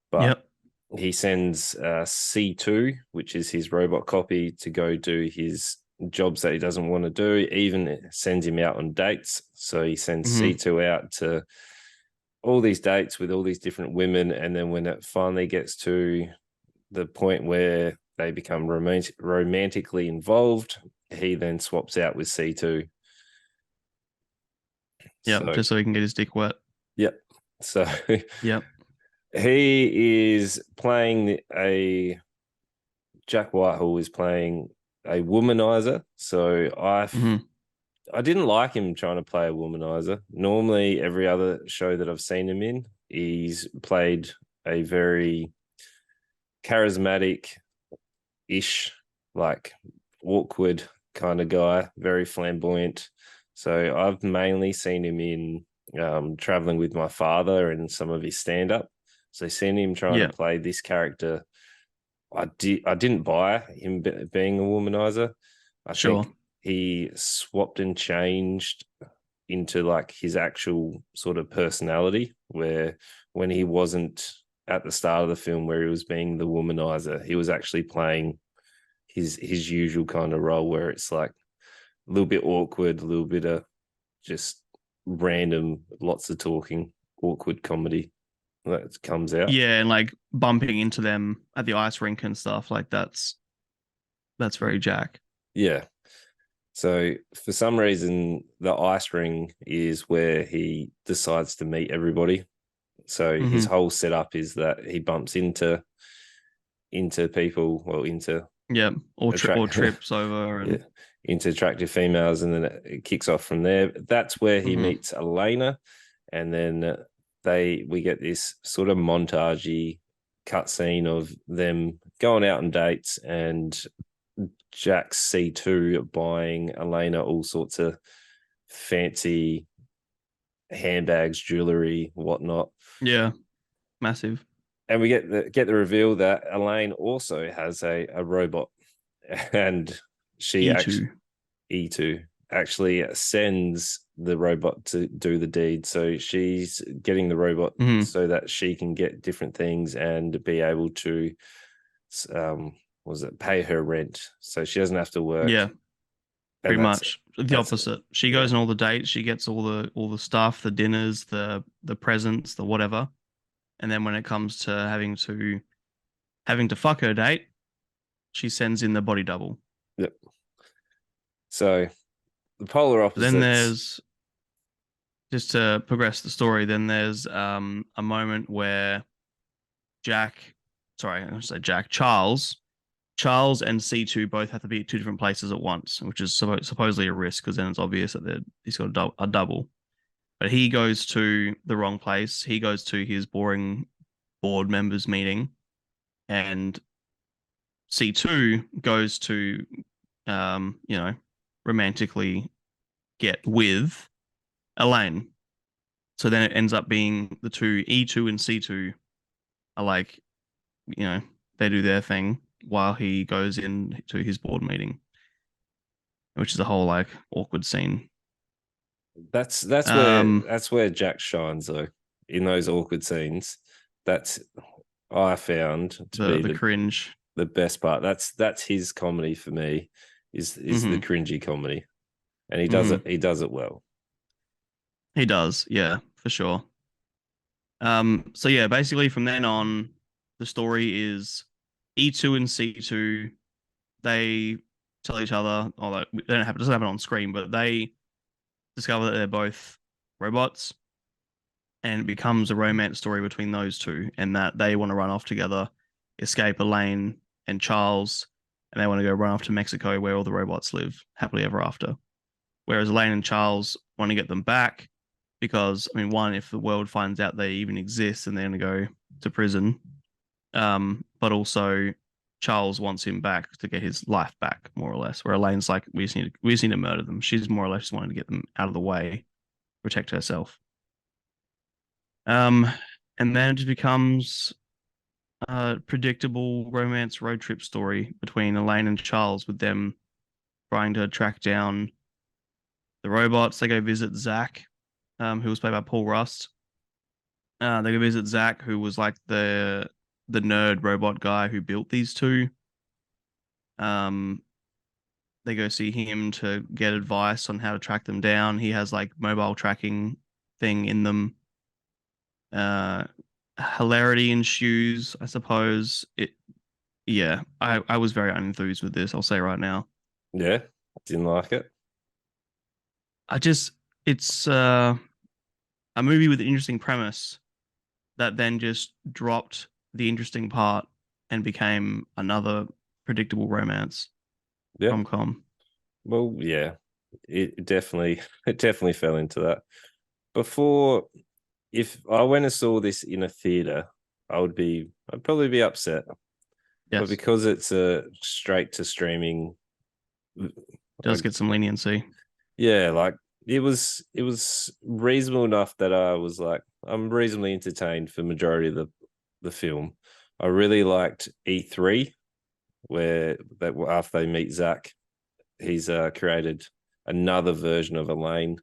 Speaker 1: but
Speaker 2: Yep.
Speaker 1: he sends C2, which is his robot copy, to go do his jobs that he doesn't want to do, even sends him out on dates. So he sends
Speaker 2: Mhm.
Speaker 1: C2 out to all these dates with all these different women. And then when it finally gets to the point where they become romantically involved, he then swaps out with C2.
Speaker 2: Yep.
Speaker 1: So,
Speaker 2: Just so he can get his dick wet.
Speaker 1: yep. So
Speaker 2: Yep.
Speaker 1: he is playing a Jack Whitehall is playing a womanizer. So
Speaker 2: Mhm.
Speaker 1: I didn't like him trying to play a womanizer. Normally, every other show that I've seen him in, he's played a very charismatic ish, like awkward kind of guy, very flamboyant. So I've mainly seen him in Traveling with My Father and some of his stand up. So seeing him trying to
Speaker 2: Yeah.
Speaker 1: play this character, I didn't buy him being a womanizer. I
Speaker 2: Sure.
Speaker 1: think he swapped and changed into like his actual sort of personality, where when he wasn't at the start of the film where he was being the womanizer, he was actually playing his usual kind of role, where it's like a little bit awkward, a little bit of just random, lots of talking, awkward comedy that comes out.
Speaker 2: Yeah, and like bumping into them at the ice rink and stuff like that's very Jack.
Speaker 1: Yeah. So for some reason, the ice ring is where he decides to meet everybody. So his
Speaker 2: Mhm.
Speaker 1: whole setup is that he bumps into people, or into
Speaker 2: Yeah, or
Speaker 1: attract
Speaker 2: trips over
Speaker 1: yeah,
Speaker 2: and
Speaker 1: into attractive females, and then it kicks off from there. That's where he
Speaker 2: Mhm.
Speaker 1: meets Elena, and then we get this sort of montagey cut scene of them going out on dates, and Jack's C2 buying Elena all sorts of fancy handbags, jewelry, whatnot.
Speaker 2: Yeah, massive.
Speaker 1: And we get the reveal that Elaine also has a robot, and she actually
Speaker 2: E2.
Speaker 1: E2 actually sends the robot to do the deed. So she's getting the robot
Speaker 2: Mhm.
Speaker 1: so that she can get different things and be able to was it pay her rent, so she doesn't have to work.
Speaker 2: Yeah,
Speaker 1: And
Speaker 2: pretty much the
Speaker 1: that's
Speaker 2: opposite. She
Speaker 1: yeah,
Speaker 2: goes on all the dates, she gets all the stuff, the dinners, the presents, the whatever. And then when it comes to having to fuck her date, she sends in the body double.
Speaker 1: yep. So the polar
Speaker 2: But then
Speaker 1: opposites.
Speaker 2: there's just to progress the story, then there's a moment where Jack, sorry, I say Jack, Charles and C2 both have to be at two different places at once, which is supposedly a risk because then it's obvious that he's got a double. But he goes to the wrong place. He goes to his boring board members meeting, and C2 goes to, you know, romantically get with Elaine. So then it ends up being the two E2 and C2 are like, you know, they do their thing while he goes in to his board meeting, which is a whole like awkward scene.
Speaker 1: That's where
Speaker 2: Um,
Speaker 1: Jack shines though. In those awkward scenes, that's I found to be
Speaker 2: the cringe.
Speaker 1: the best part. That's his comedy for me. Is the
Speaker 2: Hmm.
Speaker 1: cringy comedy, and
Speaker 2: Hmm.
Speaker 1: he does it well.
Speaker 2: He does, yeah, for sure. So yeah, basically from then on, the story is E2 and C2, they tell each other, although it doesn't happen on screen, but they discover that they're both robots, and it becomes a romance story between those two, and that they want to run off together, escape Elaine and Charles, and they want to go run off to Mexico where all the robots live happily ever after. Whereas Elaine and Charles want to get them back because, I mean, one, if the world finds out they even exist, and they're going to go to prison. But also Charles wants him back to get his life back, more or less. Where Elaine's like, we just need to murder them. She's more or less just wanting to get them out of the way, protect herself. Um, and then it just becomes a predictable romance road trip story between Elaine and Charles, with them trying to track down the robots. They go visit Zach, who was played by Paul Rust. They go visit Zach, who was like the nerd robot guy who built these two. Um, they go see him to get advice on how to track them down. He has like mobile tracking thing in them. Uh, Hilarity ensues, I suppose. Yeah, I was very unenthused with this. I'll say right now.
Speaker 1: Yeah, didn't like it.
Speaker 2: I just, it's a movie with an interesting premise that then just dropped the interesting part and became another predictable romance
Speaker 1: Yeah,
Speaker 2: rom com.
Speaker 1: well, yeah, it definitely it definitely fell into that. Before, if I went and saw this in a theater, I'd probably be upset. But
Speaker 2: Yes,
Speaker 1: because it's a straight to streaming,
Speaker 2: does
Speaker 1: I,
Speaker 2: get some leniency.
Speaker 1: yeah, like it was reasonable enough that I was like, I'm reasonably entertained for the majority of the film. I really liked E3, where that after they meet Zach, he's created another version of Elaine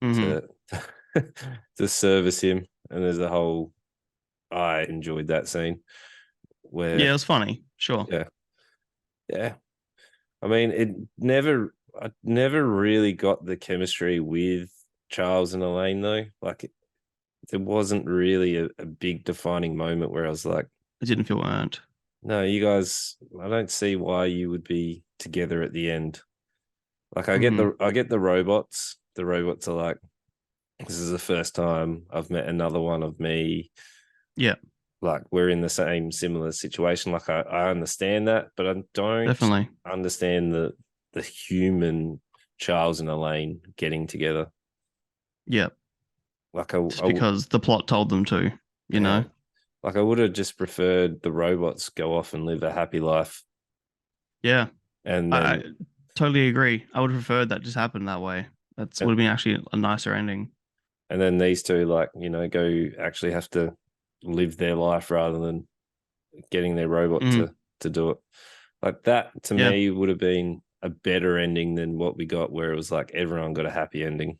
Speaker 2: Hmm.
Speaker 1: to to service him, and there's a whole. I enjoyed that scene
Speaker 2: Yeah,
Speaker 1: where,
Speaker 2: it was funny. Sure.
Speaker 1: yeah, yeah. I mean, I never really got the chemistry with Charles and Elaine though. Like, there wasn't really a big defining moment where I was like,
Speaker 2: It didn't feel earned.
Speaker 1: no, you guys, I don't see why you would be together at the end. Like,
Speaker 2: Hmm.
Speaker 1: I get the robots. The robots are like, this is the first time I've met another one of me.
Speaker 2: Yeah,
Speaker 1: Like, we're in the same similar situation. Like, I understand that, but I don't
Speaker 2: definitely.
Speaker 1: understand the human Charles and Elaine getting together.
Speaker 2: Yeah,
Speaker 1: Like,
Speaker 2: just because the plot told them to, you
Speaker 1: yeah,
Speaker 2: know?
Speaker 1: like I would have just preferred the robots go off and live a happy life,
Speaker 2: Yeah,
Speaker 1: and
Speaker 2: I
Speaker 1: then
Speaker 2: totally agree. I would have preferred that just happened that way. That's would have been actually a nicer ending.
Speaker 1: and then these two, like, go actually have to live their life rather than getting their robot
Speaker 2: Mm,
Speaker 1: to do it. Like, that to
Speaker 2: yeah,
Speaker 1: me would have been a better ending than what we got, where it was like everyone got a happy ending.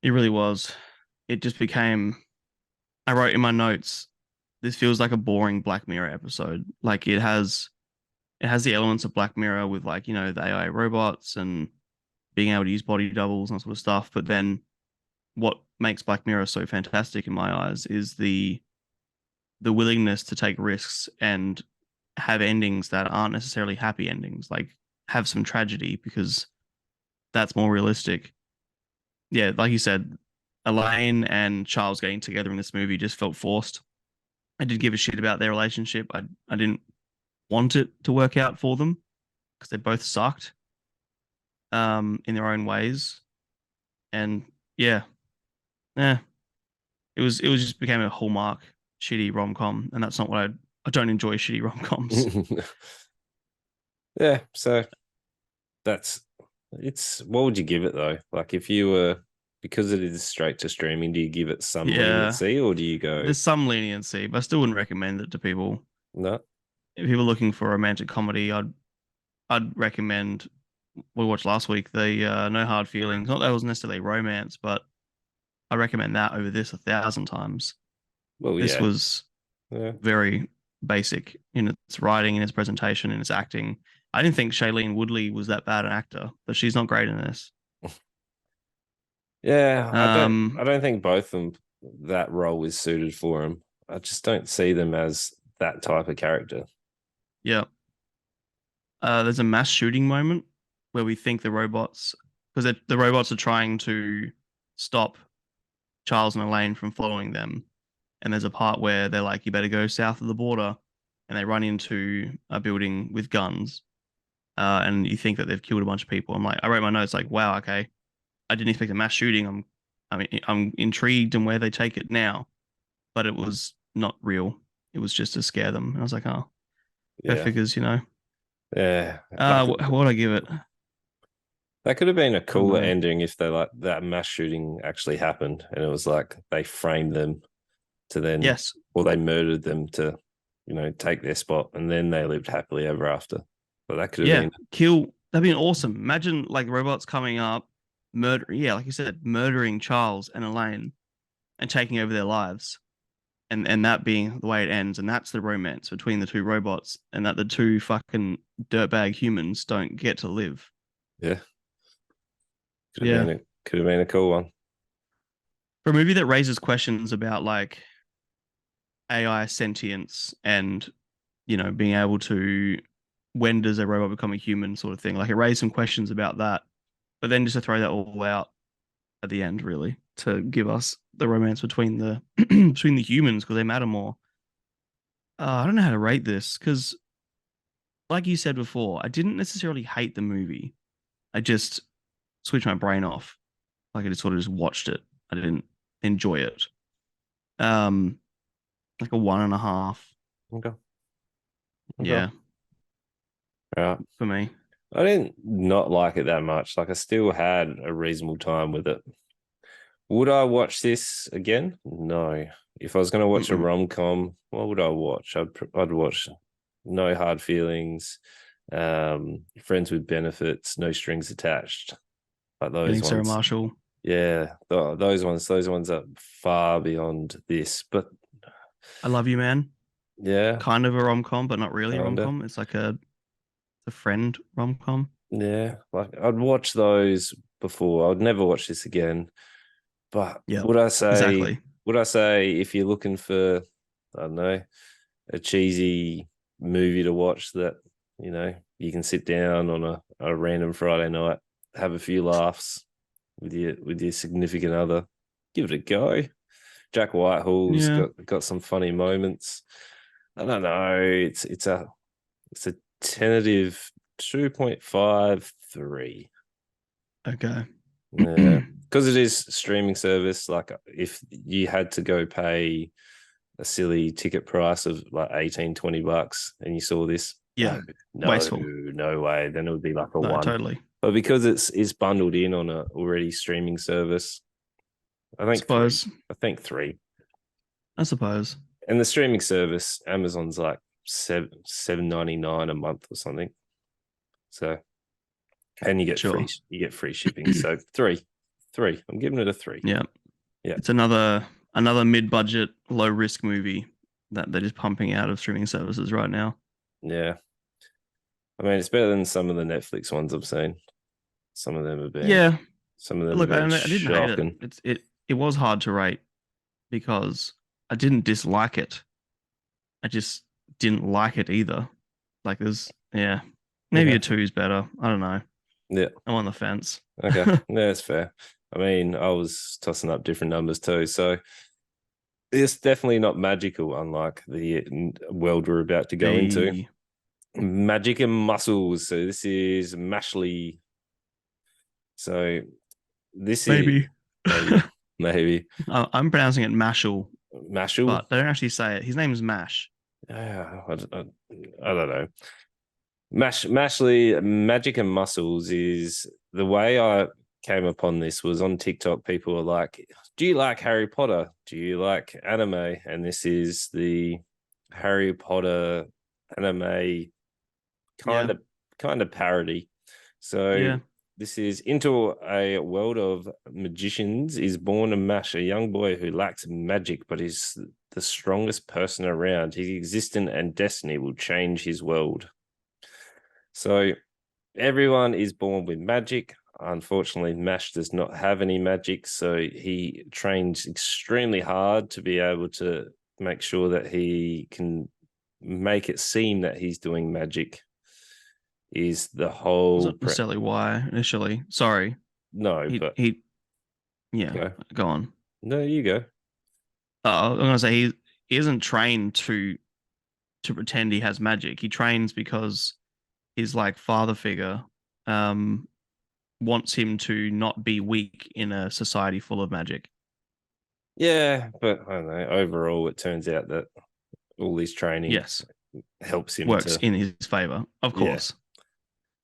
Speaker 2: it really was. It just became, I wrote in my notes, this feels like a boring Black Mirror episode. Like it has the elements of Black Mirror with like, the AI robots and being able to use body doubles and that sort of stuff. But then what makes Black Mirror so fantastic in my eyes is the willingness to take risks and have endings that aren't necessarily happy endings, like have some tragedy because that's more realistic. Yeah, like you said, Elaine and Charles getting together in this movie just felt forced. I did give a shit about their relationship. I didn't want it to work out for them because they both sucked in their own ways. And yeah, yeah, it was just became a hallmark shitty rom com, and that's not what I don't enjoy shitty rom coms.
Speaker 1: Yeah, so that's it's what would you give it though? Like if you were because it is straight to streaming, do you give it some
Speaker 2: Yeah,
Speaker 1: leniency or do you go
Speaker 2: there's some leniency, but I still wouldn't recommend it to people.
Speaker 1: no?
Speaker 2: If people are looking for a romantic comedy, I'd recommend we watched last week, the No Hard Feelings. Not that it was necessarily romance, but I recommend that over this 1,000 times.
Speaker 1: Well,
Speaker 2: This
Speaker 1: yeah.
Speaker 2: was
Speaker 1: Yeah.
Speaker 2: very basic in its writing, in its presentation, in its acting. I didn't think Shailene Woodley was that bad an actor, but she's not great in this.
Speaker 1: Yeah, I
Speaker 2: Um,
Speaker 1: don't think both of them that role is suited for them. I just don't see them as that type of character.
Speaker 2: yeah. There's a mass shooting moment where we think the robots, because the robots are trying to stop Charles and Elaine from following them. And there's a part where they're like, you better go south of the border. And they run into a building with guns. And you think that they've killed a bunch of people. I'm like, I wrote my notes like, wow, okay. I didn't expect a mass shooting. I'm intrigued in where they take it now, but it was not real. It was just to scare them. And I was like, oh, go
Speaker 1: Yeah.
Speaker 2: figures, you know.
Speaker 1: Yeah. Like
Speaker 2: What would I give it?
Speaker 1: that could have been a
Speaker 2: I don't
Speaker 1: cooler
Speaker 2: know.
Speaker 1: ending if they like that mass shooting actually happened and it was like they framed them to then
Speaker 2: Yes.
Speaker 1: or they murdered them to, take their spot and then they lived happily ever after. But that could have
Speaker 2: Yeah.
Speaker 1: been
Speaker 2: Kill. That'd be awesome. Imagine like robots coming up, murder. Yeah, like you said, murdering Charles and Elaine and taking over their lives. And that being the way it ends, and that's the romance between the two robots, and that the two fucking dirtbag humans don't get to live.
Speaker 1: yeah,
Speaker 2: Yeah.
Speaker 1: could have been a cool one.
Speaker 2: For a movie that raises questions about like AI sentience and being able to when does a robot become a human sort of thing. Like it raised some questions about that, but then just to throw that all out at the end, really, to give us the romance between the between the humans because they matter more. I don't know how to rate this because, like you said before, I didn't necessarily hate the movie. I just switched my brain off. Like I just sort of just watched it. I didn't enjoy it. Um, like a 1.5.
Speaker 1: Okay. Okay.
Speaker 2: Yeah,
Speaker 1: Yeah.
Speaker 2: for me.
Speaker 1: I didn't not like it that much. Like I still had a reasonable time with it. Would I watch this again? No. If I was going to watch a
Speaker 2: Mm-mm.
Speaker 1: rom com, what would I watch? I'd watch No Hard Feelings, Friends with Benefits, No Strings Attached, like those
Speaker 2: Getting Sarah
Speaker 1: ones.
Speaker 2: Marshall.
Speaker 1: Yeah, those ones are far beyond this. But
Speaker 2: I Love You, Man.
Speaker 1: yeah,
Speaker 2: Kind of a rom com, but not really a rom
Speaker 1: kinda.
Speaker 2: com. It's like a friend rom com.
Speaker 1: Yeah, like I'd watch those before. I'd never watch this again. But
Speaker 2: Yeah,
Speaker 1: would I say,
Speaker 2: exactly.
Speaker 1: if you're looking for, I don't know, a cheesy movie to watch that, you can sit down on a random Friday night, have a few laughs with your significant other, give it a go. Jack Whitehall's
Speaker 2: Yeah.
Speaker 1: got some funny moments. I don't know. It's a tentative 2.53.
Speaker 2: Okay.
Speaker 1: Yeah, because it is streaming service. Like, if you had to go pay a silly ticket price of like 18-20 bucks and you saw this,
Speaker 2: Yeah. Wasteful.
Speaker 1: no way. Then it would be like a
Speaker 2: No,
Speaker 1: one.
Speaker 2: totally.
Speaker 1: But because it's bundled in on a already streaming service, I think three.
Speaker 2: Suppose.
Speaker 1: I think three.
Speaker 2: I suppose.
Speaker 1: And the streaming service, Amazon's like $7.99 a month or something. So and
Speaker 2: Sure.
Speaker 1: you get free shipping. So three. I'm giving it a three.
Speaker 2: Yeah.
Speaker 1: Yeah,
Speaker 2: It's another mid-budget, low-risk movie that they're just pumping out of streaming services right now.
Speaker 1: yeah. I mean, it's better than some of the Netflix ones I've seen. Some of them have been,
Speaker 2: Yeah.
Speaker 1: some of them have
Speaker 2: Look,
Speaker 1: been
Speaker 2: I didn't hate it.
Speaker 1: shocking.
Speaker 2: It was hard to rate because I didn't dislike it. I just didn't like it either. Like yeah, maybe
Speaker 1: Okay.
Speaker 2: a two is better. I don't know.
Speaker 1: Yeah.
Speaker 2: I'm on the fence.
Speaker 1: Okay. Yeah, that's fair. I mean, I was tossing up different numbers too. So it's definitely not magical, unlike the world we're about to go into.
Speaker 2: The
Speaker 1: Magic and muscles. So this is Mashle. So this is
Speaker 2: maybe
Speaker 1: maybe
Speaker 2: I'm pronouncing it Mashal,
Speaker 1: Mashal.
Speaker 2: but they don't actually say it. His name is Mash.
Speaker 1: Yeah, I don't know. Mashley, Magic and Muscles is the way I came upon this was on TikTok. People were like, "Do you like Harry Potter? Do you like anime?" And this is the Harry Potter anime kind
Speaker 2: Yeah,
Speaker 1: of kind of parody. So
Speaker 2: yeah.
Speaker 1: this is into a world of magicians is born a Mash, a young boy who lacks magic but is the strongest person around. His existence and destiny will change his world. So everyone is born with magic. Unfortunately, Mash does not have any magic, so he trains extremely hard to be able to make sure that he can make it seem that he's doing magic. Is the whole
Speaker 2: Wasn't necessarily why initially. Sorry.
Speaker 1: no,
Speaker 2: He
Speaker 1: but
Speaker 2: he. Yeah.
Speaker 1: go.
Speaker 2: Go on.
Speaker 1: No, you go.
Speaker 2: I'm gonna say he isn't trained to pretend he has magic. He trains because his like father figure um wants him to not be weak in a society full of magic.
Speaker 1: Yeah, but I don't know. Overall, it turns out that all this training
Speaker 2: Yes,
Speaker 1: helps him
Speaker 2: works
Speaker 1: to,
Speaker 2: in his favor, of
Speaker 1: yeah,
Speaker 2: course.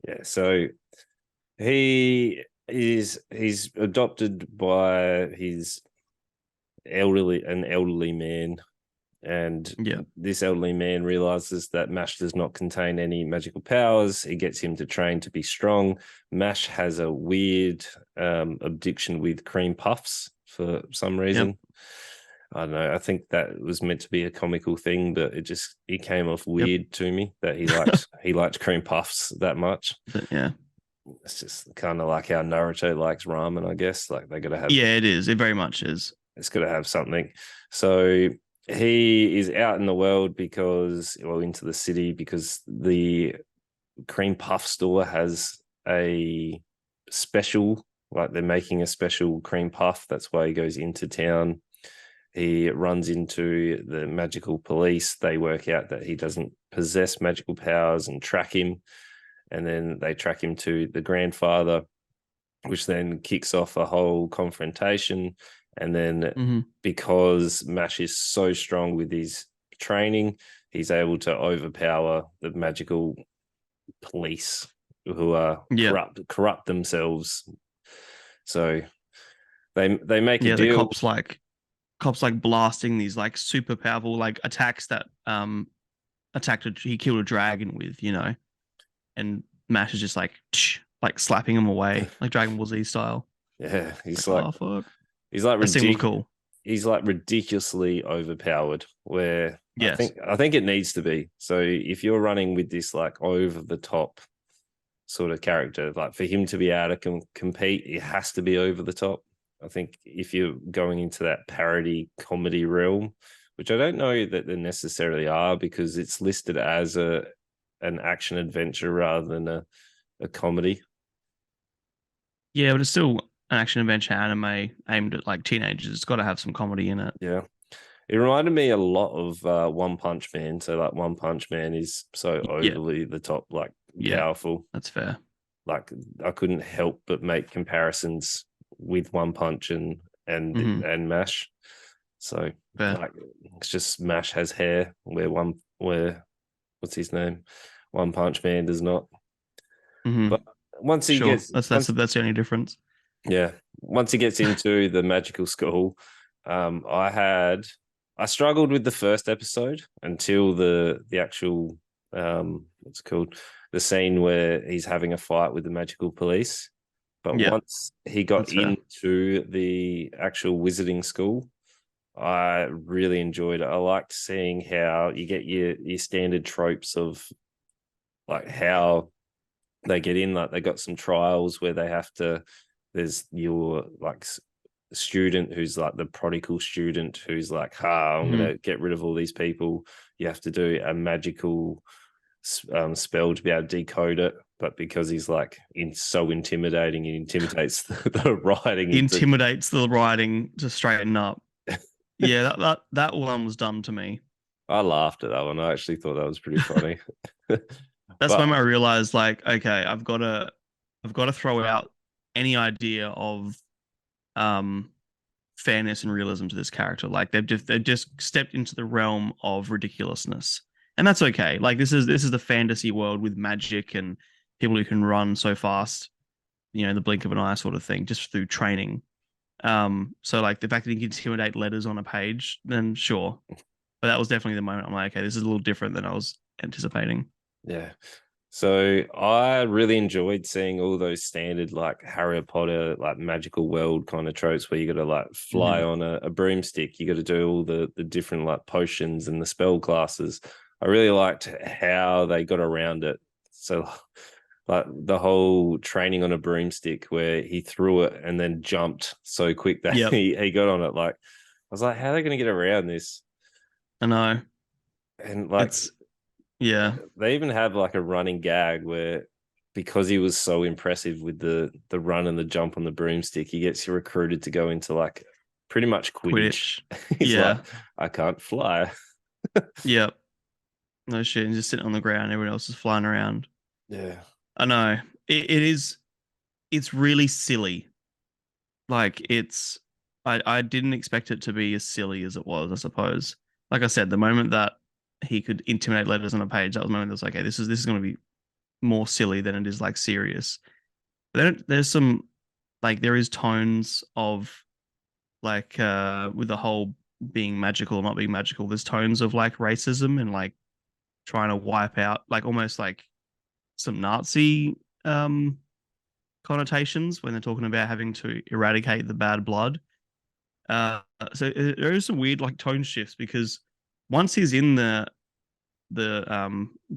Speaker 1: yeah. So he's adopted by his an elderly man, and
Speaker 2: Yeah,
Speaker 1: this elderly man realizes that Mash does not contain any magical powers. He gets him to train to be strong. Mash has a weird addiction with cream puffs for some
Speaker 2: yep,
Speaker 1: reason. I don't know. I think that was meant to be a comical thing, but it came off
Speaker 2: yep.
Speaker 1: weird to me that he liked cream puffs that much.
Speaker 2: Yeah,
Speaker 1: It's just kind of like how Naruto likes ramen, I guess. Like they gotta have
Speaker 2: yeah. It is. It very much is.
Speaker 1: it's gotta have something. So he is out in the world because well into the city because the cream puff store has a special, like they're making a special cream puff. That's why he goes into town. He runs into the magical police. They work out that he doesn't possess magical powers and track him. And then they track him to the grandfather, which then kicks off a whole confrontation. And then
Speaker 2: Hmm.
Speaker 1: because Mash is so strong with his training, he's able to overpower the magical police who are
Speaker 2: Yeah,
Speaker 1: corrupt themselves. So they make a
Speaker 2: yeah. The
Speaker 1: deal.
Speaker 2: cops like blasting these like super powerful like attacks that he killed a dragon with, and Mash is just like like slapping him away like Dragon Ball Z style.
Speaker 1: Yeah,
Speaker 2: Like, oh fuck.
Speaker 1: he's like
Speaker 2: That scene was
Speaker 1: ridiculous.
Speaker 2: cool.
Speaker 1: He's like ridiculously overpowered. Where
Speaker 2: Yes.
Speaker 1: I think it needs to be. So if you're running with this like over the top sort of character, like for him to be able to compete, it has to be over the top. I think if you're going into that parody comedy realm, which I don't know that they necessarily are because it's listed as an action adventure rather than a comedy.
Speaker 2: Yeah, but it's still an action adventure anime aimed at like teenagers. It's got to have some comedy in it.
Speaker 1: Yeah. It reminded me a lot of One Punch Man. So like One Punch Man is so
Speaker 2: Yeah,
Speaker 1: overly the top, like
Speaker 2: yeah,
Speaker 1: powerful.
Speaker 2: that's fair.
Speaker 1: Like I couldn't help but make comparisons with One Punch
Speaker 2: Hmm.
Speaker 1: and Mash. So
Speaker 2: Fair.
Speaker 1: like it's just Mash has hair where what's his name? One Punch Man does not.
Speaker 2: Hmm.
Speaker 1: But once he
Speaker 2: Sure.
Speaker 1: gets
Speaker 2: That's
Speaker 1: once
Speaker 2: that's the only difference.
Speaker 1: yeah, once he gets into the magical school, I struggled with the first episode until the actual what's it called, the scene where he's having a fight with the magical police. But
Speaker 2: Yeah,
Speaker 1: once he got
Speaker 2: that's fair.
Speaker 1: into the actual wizarding school, I really enjoyed it. I liked seeing how you get your standard tropes of like how they get in. Like they got some trials where they have to. There's your like student who's like the prodigal student who's like, I'm
Speaker 2: Hmm.
Speaker 1: gonna get rid of all these people. You have to do a magical spell to be able to decode it. But because he's like so intimidating, he intimidates the writing.
Speaker 2: He
Speaker 1: Into
Speaker 2: intimidates the writing to straighten up. Yeah, that one was dumb to me.
Speaker 1: I laughed at that one. I actually thought that was pretty funny.
Speaker 2: That's
Speaker 1: But
Speaker 2: when I realized, like, okay, I've got to throw out any idea of um fairness and realism to this character. Like they've just stepped into the realm of ridiculousness, and that's okay. Like this is the fantasy world with magic and people who can run so fast, the blink of an eye sort of thing, just through training. So like the fact that he can intimidate letters on a page, then sure. But that was definitely the moment I'm like, okay, this is a little different than I was anticipating.
Speaker 1: Yeah. So I really enjoyed seeing all those standard like Harry Potter, like magical world kind of tropes where you got to like fly
Speaker 2: Hmm.
Speaker 1: on a broomstick. You got to do all the different like potions and the spell classes. I really liked how they got around it. So like the whole training on a broomstick where he threw it and then jumped so quick that
Speaker 2: Yep,
Speaker 1: he got on it. Like I was like, how are they going to get around this?
Speaker 2: I know.
Speaker 1: And like
Speaker 2: It's yeah,
Speaker 1: they even have like a running gag where because he was so impressive with the run and the jump on the broomstick, he gets recruited to go into like pretty much Quidditch.
Speaker 2: Quidditch.
Speaker 1: He's like,
Speaker 2: Yeah,
Speaker 1: I can't fly.
Speaker 2: yep. No shit, and just sitting on the ground, everyone else is flying around.
Speaker 1: Yeah.
Speaker 2: I know. It is. It's really silly. Like it's. I didn't expect it to be as silly as it was. I suppose. Like I said, the moment that he could intimidate letters on a page, that was the moment that was like, okay, this is going to be more silly than it is like serious. But then there's some like there is tones of like with the whole being magical or not being magical. There's tones of like racism and like trying to wipe out like almost like some Nazi connotations when they're talking about having to eradicate the bad blood. So there is some weird like tone shifts because once he's in the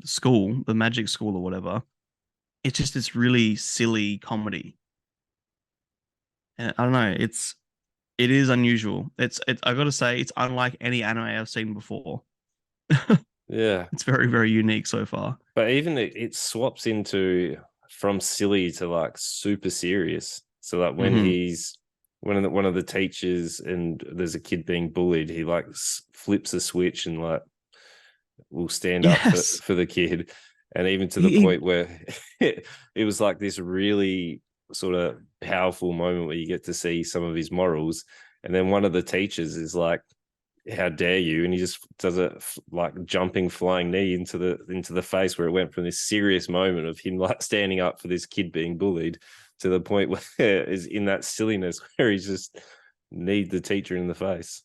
Speaker 2: school, the magic school or whatever, it's just this really silly comedy. And I don't know, it is unusual. It's I gotta say it's unlike any anime I've seen before.
Speaker 1: Yeah.
Speaker 2: It's very, very unique so far.
Speaker 1: But even it swaps into from silly to like super serious. So like when
Speaker 2: Hmm.
Speaker 1: he's one of the teachers and there's a kid being bullied, he like flips a switch and like will stand up
Speaker 2: Yes.
Speaker 1: for the kid, and even to the
Speaker 2: He,
Speaker 1: point where it was like this really sort of powerful moment where you get to see some of his morals, and then one of the teachers is like, how dare you, and he just does a like jumping flying knee into the face, where it went from this serious moment of him like standing up for this kid being bullied to the point where is in that silliness where he's just kneed the teacher in the face.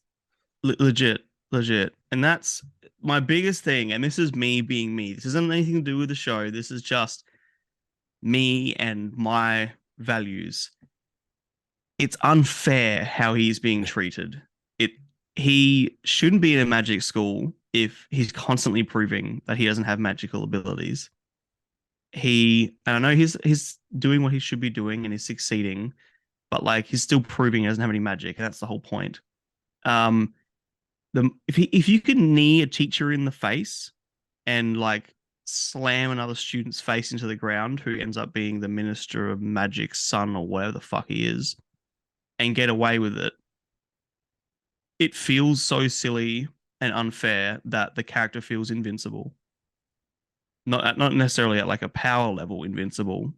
Speaker 2: legit, legit. And that's my biggest thing. And this is me being me. This isn't anything to do with the show. This is just me and my values. It's unfair how he's being treated. It he shouldn't be in a magic school if he's constantly proving that he doesn't have magical abilities. And I know he's doing what he should be doing and he's succeeding, but like he's still proving he doesn't have any magic, and that's the whole point. Um, if you can knee a teacher in the face and like slam another student's face into the ground who ends up being the Minister of Magic's son or whatever the fuck he is and get away with it, it feels so silly and unfair that the character feels invincible. Not necessarily at like a power level invincible.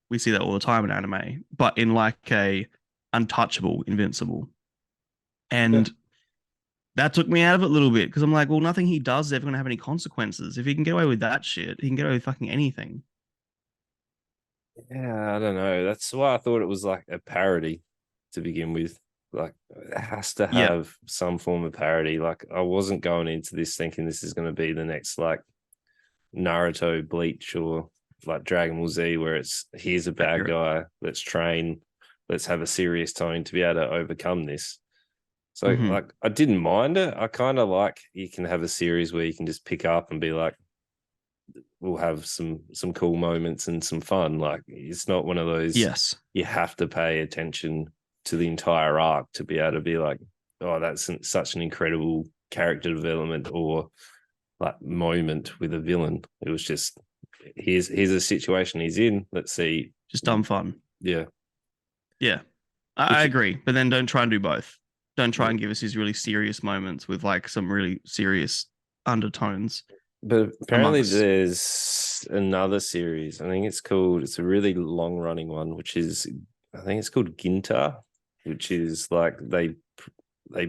Speaker 2: We see that all the time in anime, but in like a untouchable invincible.
Speaker 1: Yeah.
Speaker 2: And that took me out of it a little bit because I'm like, well, nothing he does is ever going to have any consequences. If he can get away with that shit, he can get away with fucking anything.
Speaker 1: Yeah, I don't know. That's why I thought it was like a parody to begin with. Like it has to
Speaker 2: Yeah.
Speaker 1: have some form of parody. Like I wasn't going into this thinking this is going to be the next like Naruto, Bleach, or like Dragon Ball Z, where it's here's a bad
Speaker 2: Accurate.
Speaker 1: guy. Let's train. Let's have a serious tone to be able to overcome this. So
Speaker 2: Hmm.
Speaker 1: like I didn't mind it. I kind of like you can have a series where you can just pick up and be like, we'll have some cool moments and some fun. Like it's not one of those
Speaker 2: Yes.
Speaker 1: you have to pay attention to the entire arc to be able to be like, oh, that's such an incredible character development or like moment with a villain. It was just here's a situation he's in. Let's see.
Speaker 2: Just dumb fun.
Speaker 1: Yeah.
Speaker 2: Yeah. I
Speaker 1: Which
Speaker 2: agree. But then don't try and do both. Don't try
Speaker 1: yeah.
Speaker 2: and give us these really serious moments with like some really serious undertones
Speaker 1: But apparently
Speaker 2: amongst.
Speaker 1: there's another series. I think it's a really long running one, which is I think it's called Ginta, which is like they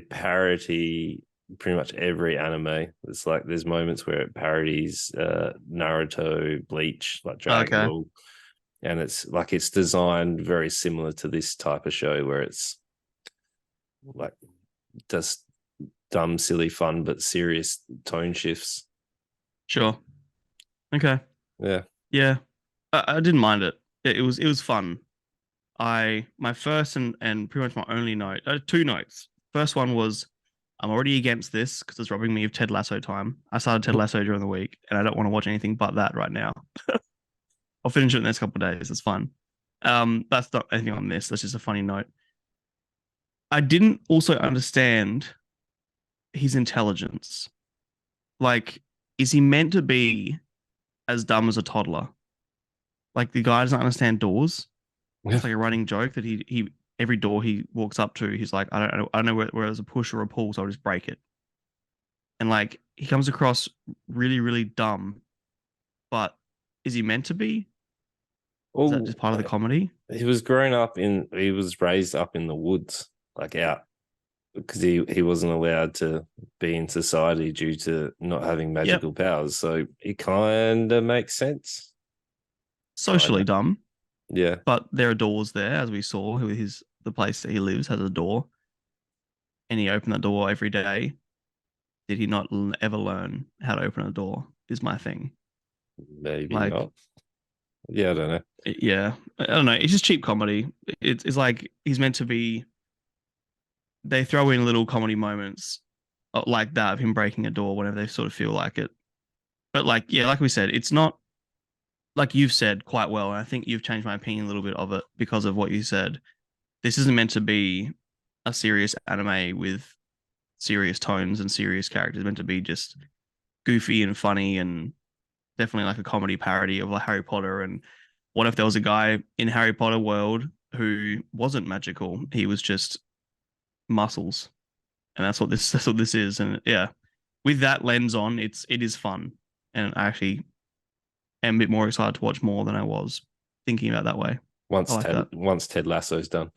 Speaker 1: parody pretty much every anime. It's like there's moments where it parodies Naruto, Bleach, like Dragon
Speaker 2: Okay,
Speaker 1: Ball, and it's like it's designed very similar to this type of show where it's like just dumb, silly fun, but serious tone shifts.
Speaker 2: sure. Okay,
Speaker 1: Yeah.
Speaker 2: yeah. I didn't mind it. It was fun. My first and pretty much my only note, two notes. First one was I'm already against this because it's robbing me of Ted Lasso time. I started Ted Lasso during the week, and I don't want to watch anything but that right now. I'll finish it in the next couple of days. It's fun. That's not anything on this. That's just a funny note. I didn't also understand his intelligence. Like, is he meant to be as dumb as a toddler? Like the guy doesn't understand doors. It's like a running joke that he every door he walks up to, he's like, I don't know where there's a push or a pull, so I'll just break it. And like he comes across really, really dumb, but is he meant to be? Is that
Speaker 1: Well,
Speaker 2: just part of the comedy?
Speaker 1: he was raised up in the woods, like out because he wasn't allowed to be in society due to not having
Speaker 2: Yep.
Speaker 1: magical powers. So it kind of makes sense. Kind
Speaker 2: Socially
Speaker 1: of.
Speaker 2: dumb,
Speaker 1: Yeah.
Speaker 2: but there are doors there, as we saw. The place that he lives has a door, and he opened that door every day. Did he not ever learn how to open a door? Is my thing.
Speaker 1: Maybe
Speaker 2: Like,
Speaker 1: not. Yeah, I don't know.
Speaker 2: yeah, I don't know. It's just cheap comedy. It's like he's meant to be. They throw in little comedy moments like that of him breaking a door whenever they sort of feel like it. But like, yeah, like we said, it's not like you've said quite well. And I think you've changed my opinion a little bit of it because of what you said. This isn't meant to be a serious anime with serious tones and serious characters. It's meant to be just goofy and funny and definitely like a comedy parody of like Harry Potter. And what if there was a guy in Harry Potter world who wasn't magical? He was just muscles, and that's what this is. And yeah, with that lens on, it is fun, and I actually am a bit more excited to watch more than I was thinking about that way. I like that.
Speaker 1: Once Ted Lasso's done.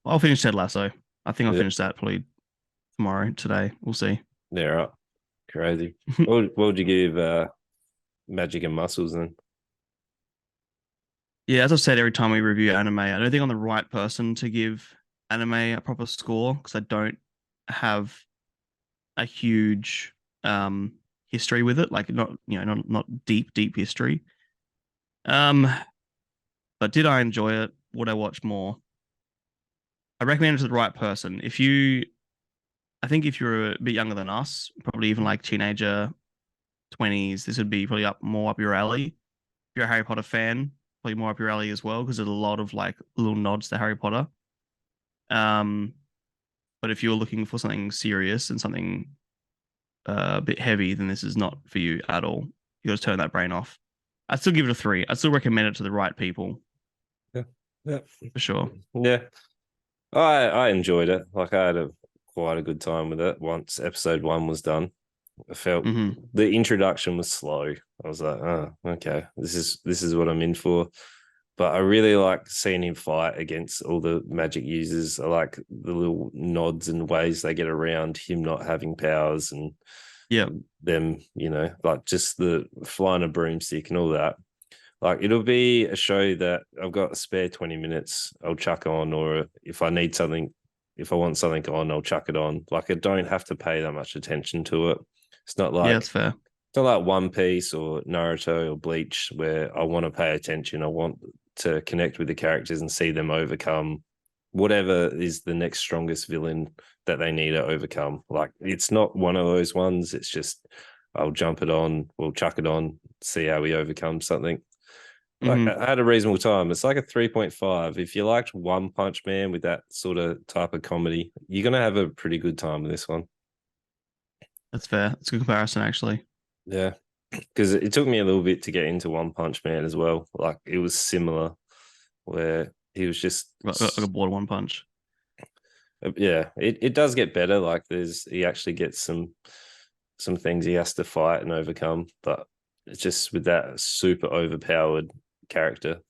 Speaker 2: I'll finish Ted Lasso. I think I'll
Speaker 1: Yeah,
Speaker 2: finish that probably tomorrow, today. We'll see.
Speaker 1: yeah, right. Crazy. What would you give Magic and Muscles then?
Speaker 2: Yeah, as I've said every time we review anime, I don't think I'm the right person to give anime a proper score because I don't have a huge history with it. Like not deep history. Um, but did I enjoy it? Would I watch more? I recommend it to the right person. I think if you're a bit younger than us, probably even like teenager, 20s, this would be probably more up your alley. If you're a Harry Potter fan, probably more up your alley as well because there's a lot of like little nods to Harry Potter. Um, but if you're looking for something serious and something a bit heavy, then this is not for you at all. You got to turn that brain off. I'd still give it a 3. I'd still recommend it to the right people
Speaker 1: Yeah. Yeah.
Speaker 2: for sure.
Speaker 1: Yeah. I enjoyed it. Like I had quite a good time with it once episode 1 was done. I felt
Speaker 2: Hmm.
Speaker 1: the introduction was slow. I was like, oh, okay, this is what I'm in for. But I really like seeing him fight against all the magic users. I like the little nods and ways they get around him not having powers and
Speaker 2: Yeah.
Speaker 1: them, like just the flying a broomstick and all that. Like it'll be a show that I've got a spare 20 minutes, I'll chuck on, or if I need something, if I want something on, I'll chuck it on. Like I don't have to pay that much attention to it. It's not
Speaker 2: Yeah,
Speaker 1: like
Speaker 2: it's fair.
Speaker 1: it's not like One Piece or Naruto or Bleach where I want to pay attention. I want to connect with the characters and see them overcome whatever is the next strongest villain that they need to overcome. Like it's not one of those ones. It's just I'll jump it on, we'll chuck it on, see how we overcome something. Like
Speaker 2: Hmm.
Speaker 1: I had a reasonable time. It's like a 3.5. If you liked One Punch Man with that sort of type of comedy, you're gonna have a pretty good time with this one.
Speaker 2: That's fair. It's a good comparison, actually.
Speaker 1: Yeah. Because it took me a little bit to get into One Punch Man as well. Like it was similar where he was just
Speaker 2: Like a board one punch.
Speaker 1: yeah, it does get better. Like he actually gets some things he has to fight and overcome, but it's just with that super overpowered character,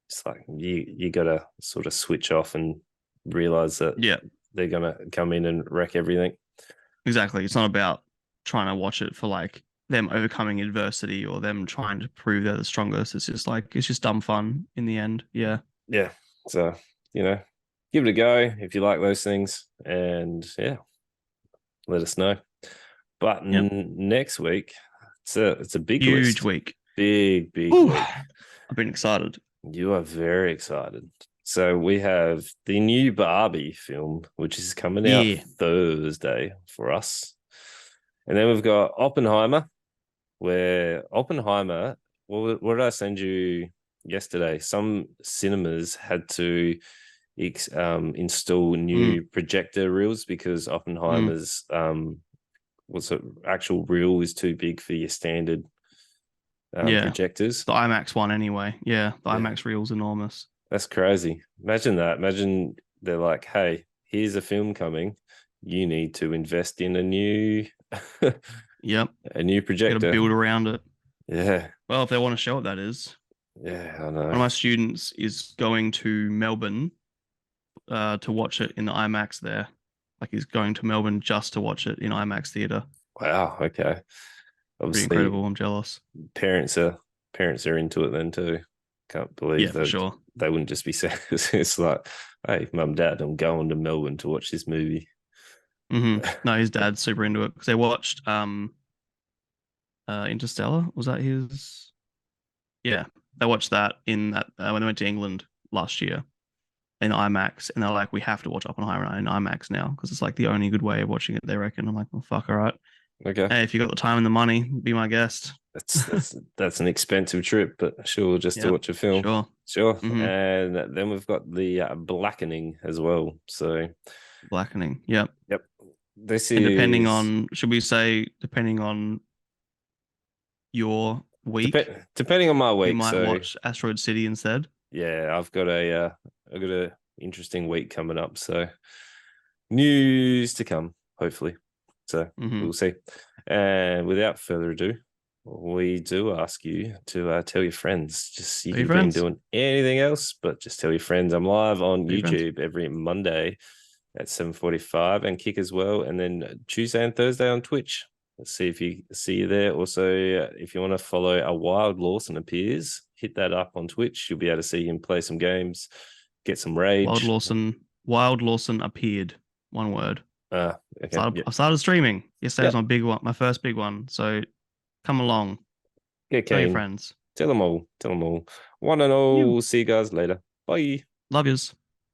Speaker 1: it's like you gotta sort of switch off and realize that
Speaker 2: Yeah.
Speaker 1: they're gonna come in and wreck everything.
Speaker 2: Exactly. It's not about trying to watch it for like them overcoming adversity or them trying to prove they're the strongest. It's just like it's just dumb fun in the end. Yeah.
Speaker 1: Yeah. So, you know, give it a go if you like those things. And yeah, let us know. But
Speaker 2: Yep.
Speaker 1: next week, it's a big
Speaker 2: Huge
Speaker 1: list.
Speaker 2: week.
Speaker 1: Big
Speaker 2: Ooh,
Speaker 1: week.
Speaker 2: I've been excited.
Speaker 1: You are very excited. So we have the new Barbie film, which is coming out
Speaker 2: Yeah.
Speaker 1: Thursday for us. And then we've got Oppenheimer, where Oppenheimer, what did I send you yesterday? Some cinemas had to install
Speaker 2: Mm,
Speaker 1: new projector reels because
Speaker 2: mm.
Speaker 1: Oppenheimer's what's it, actual reel is too big for your standard
Speaker 2: Yeah.
Speaker 1: projectors.
Speaker 2: The IMAX one anyway. Yeah. The
Speaker 1: Yeah,
Speaker 2: IMAX reel's enormous.
Speaker 1: that's crazy. Imagine that. Imagine they're like, "Hey, here's a film coming. You need to invest in a new
Speaker 2: Yep.
Speaker 1: a new
Speaker 2: Got to
Speaker 1: projector."
Speaker 2: build around it.
Speaker 1: Yeah,
Speaker 2: Well, if they want to show it, that is.
Speaker 1: yeah, I
Speaker 2: One of
Speaker 1: know.
Speaker 2: my students is going to Melbourne to watch it in the IMAX there. Like he's going to Melbourne just to watch it in IMAX theater.
Speaker 1: Wow. Okay.
Speaker 2: Pretty
Speaker 1: Obviously,
Speaker 2: incredible. I'm jealous.
Speaker 1: parents are parents are into it then too. Can't believe
Speaker 2: Yeah, for
Speaker 1: that
Speaker 2: sure.
Speaker 1: they wouldn't just be saying it's like, "Hey, mum, dad, I'm going to Melbourne to watch this movie."
Speaker 2: No, his dad's super into it because they watched Interstellar. Was that his? Yeah, they watched that in that when they went to England last year in IMAX, and they're like, we have to watch Oppenheimer in IMAX now because it's like the only good way of watching it. They reckon. I'm like, well, fuck, all right.
Speaker 1: Okay.
Speaker 2: Hey, if you got the time and the money, be my guest.
Speaker 1: That's an expensive trip, but sure, just to
Speaker 2: Yep,
Speaker 1: watch a film.
Speaker 2: sure.
Speaker 1: Sure.
Speaker 2: hmm
Speaker 1: And then we've got the Blackening as well. So,
Speaker 2: Blackening. Yep.
Speaker 1: yep. This
Speaker 2: And depending
Speaker 1: is
Speaker 2: on, should we say, depending on your week,
Speaker 1: depending on my
Speaker 2: we
Speaker 1: week.
Speaker 2: might
Speaker 1: So,
Speaker 2: watch Asteroid City instead.
Speaker 1: yeah, I've got a interesting week coming up. So, news to come, hopefully. So,
Speaker 2: hmm
Speaker 1: we'll see. And without further ado, we do ask you to tell your friends. Just see if
Speaker 2: Are you
Speaker 1: you've been
Speaker 2: friends?
Speaker 1: doing anything else, but just tell your friends. I'm live on
Speaker 2: Are you friends?
Speaker 1: YouTube every Monday at 7:45 and Kick as well, and then Tuesday and Thursday on Twitch. Let's see if you see you there. Also, if you want to follow a Wild Lawson appears, hit that up on Twitch. You'll be able to see him play some games, get some
Speaker 2: Wild
Speaker 1: rage.
Speaker 2: Lawson. Wild Lawson appeared. One word.
Speaker 1: Okay,
Speaker 2: I started streaming. Yesterday was
Speaker 1: yep.
Speaker 2: my big one, my first big one. So come along.
Speaker 1: Get
Speaker 2: Tell your
Speaker 1: keen.
Speaker 2: friends.
Speaker 1: Tell them all. Tell them all. One and
Speaker 2: You
Speaker 1: all. See you guys later. Bye.
Speaker 2: love yous.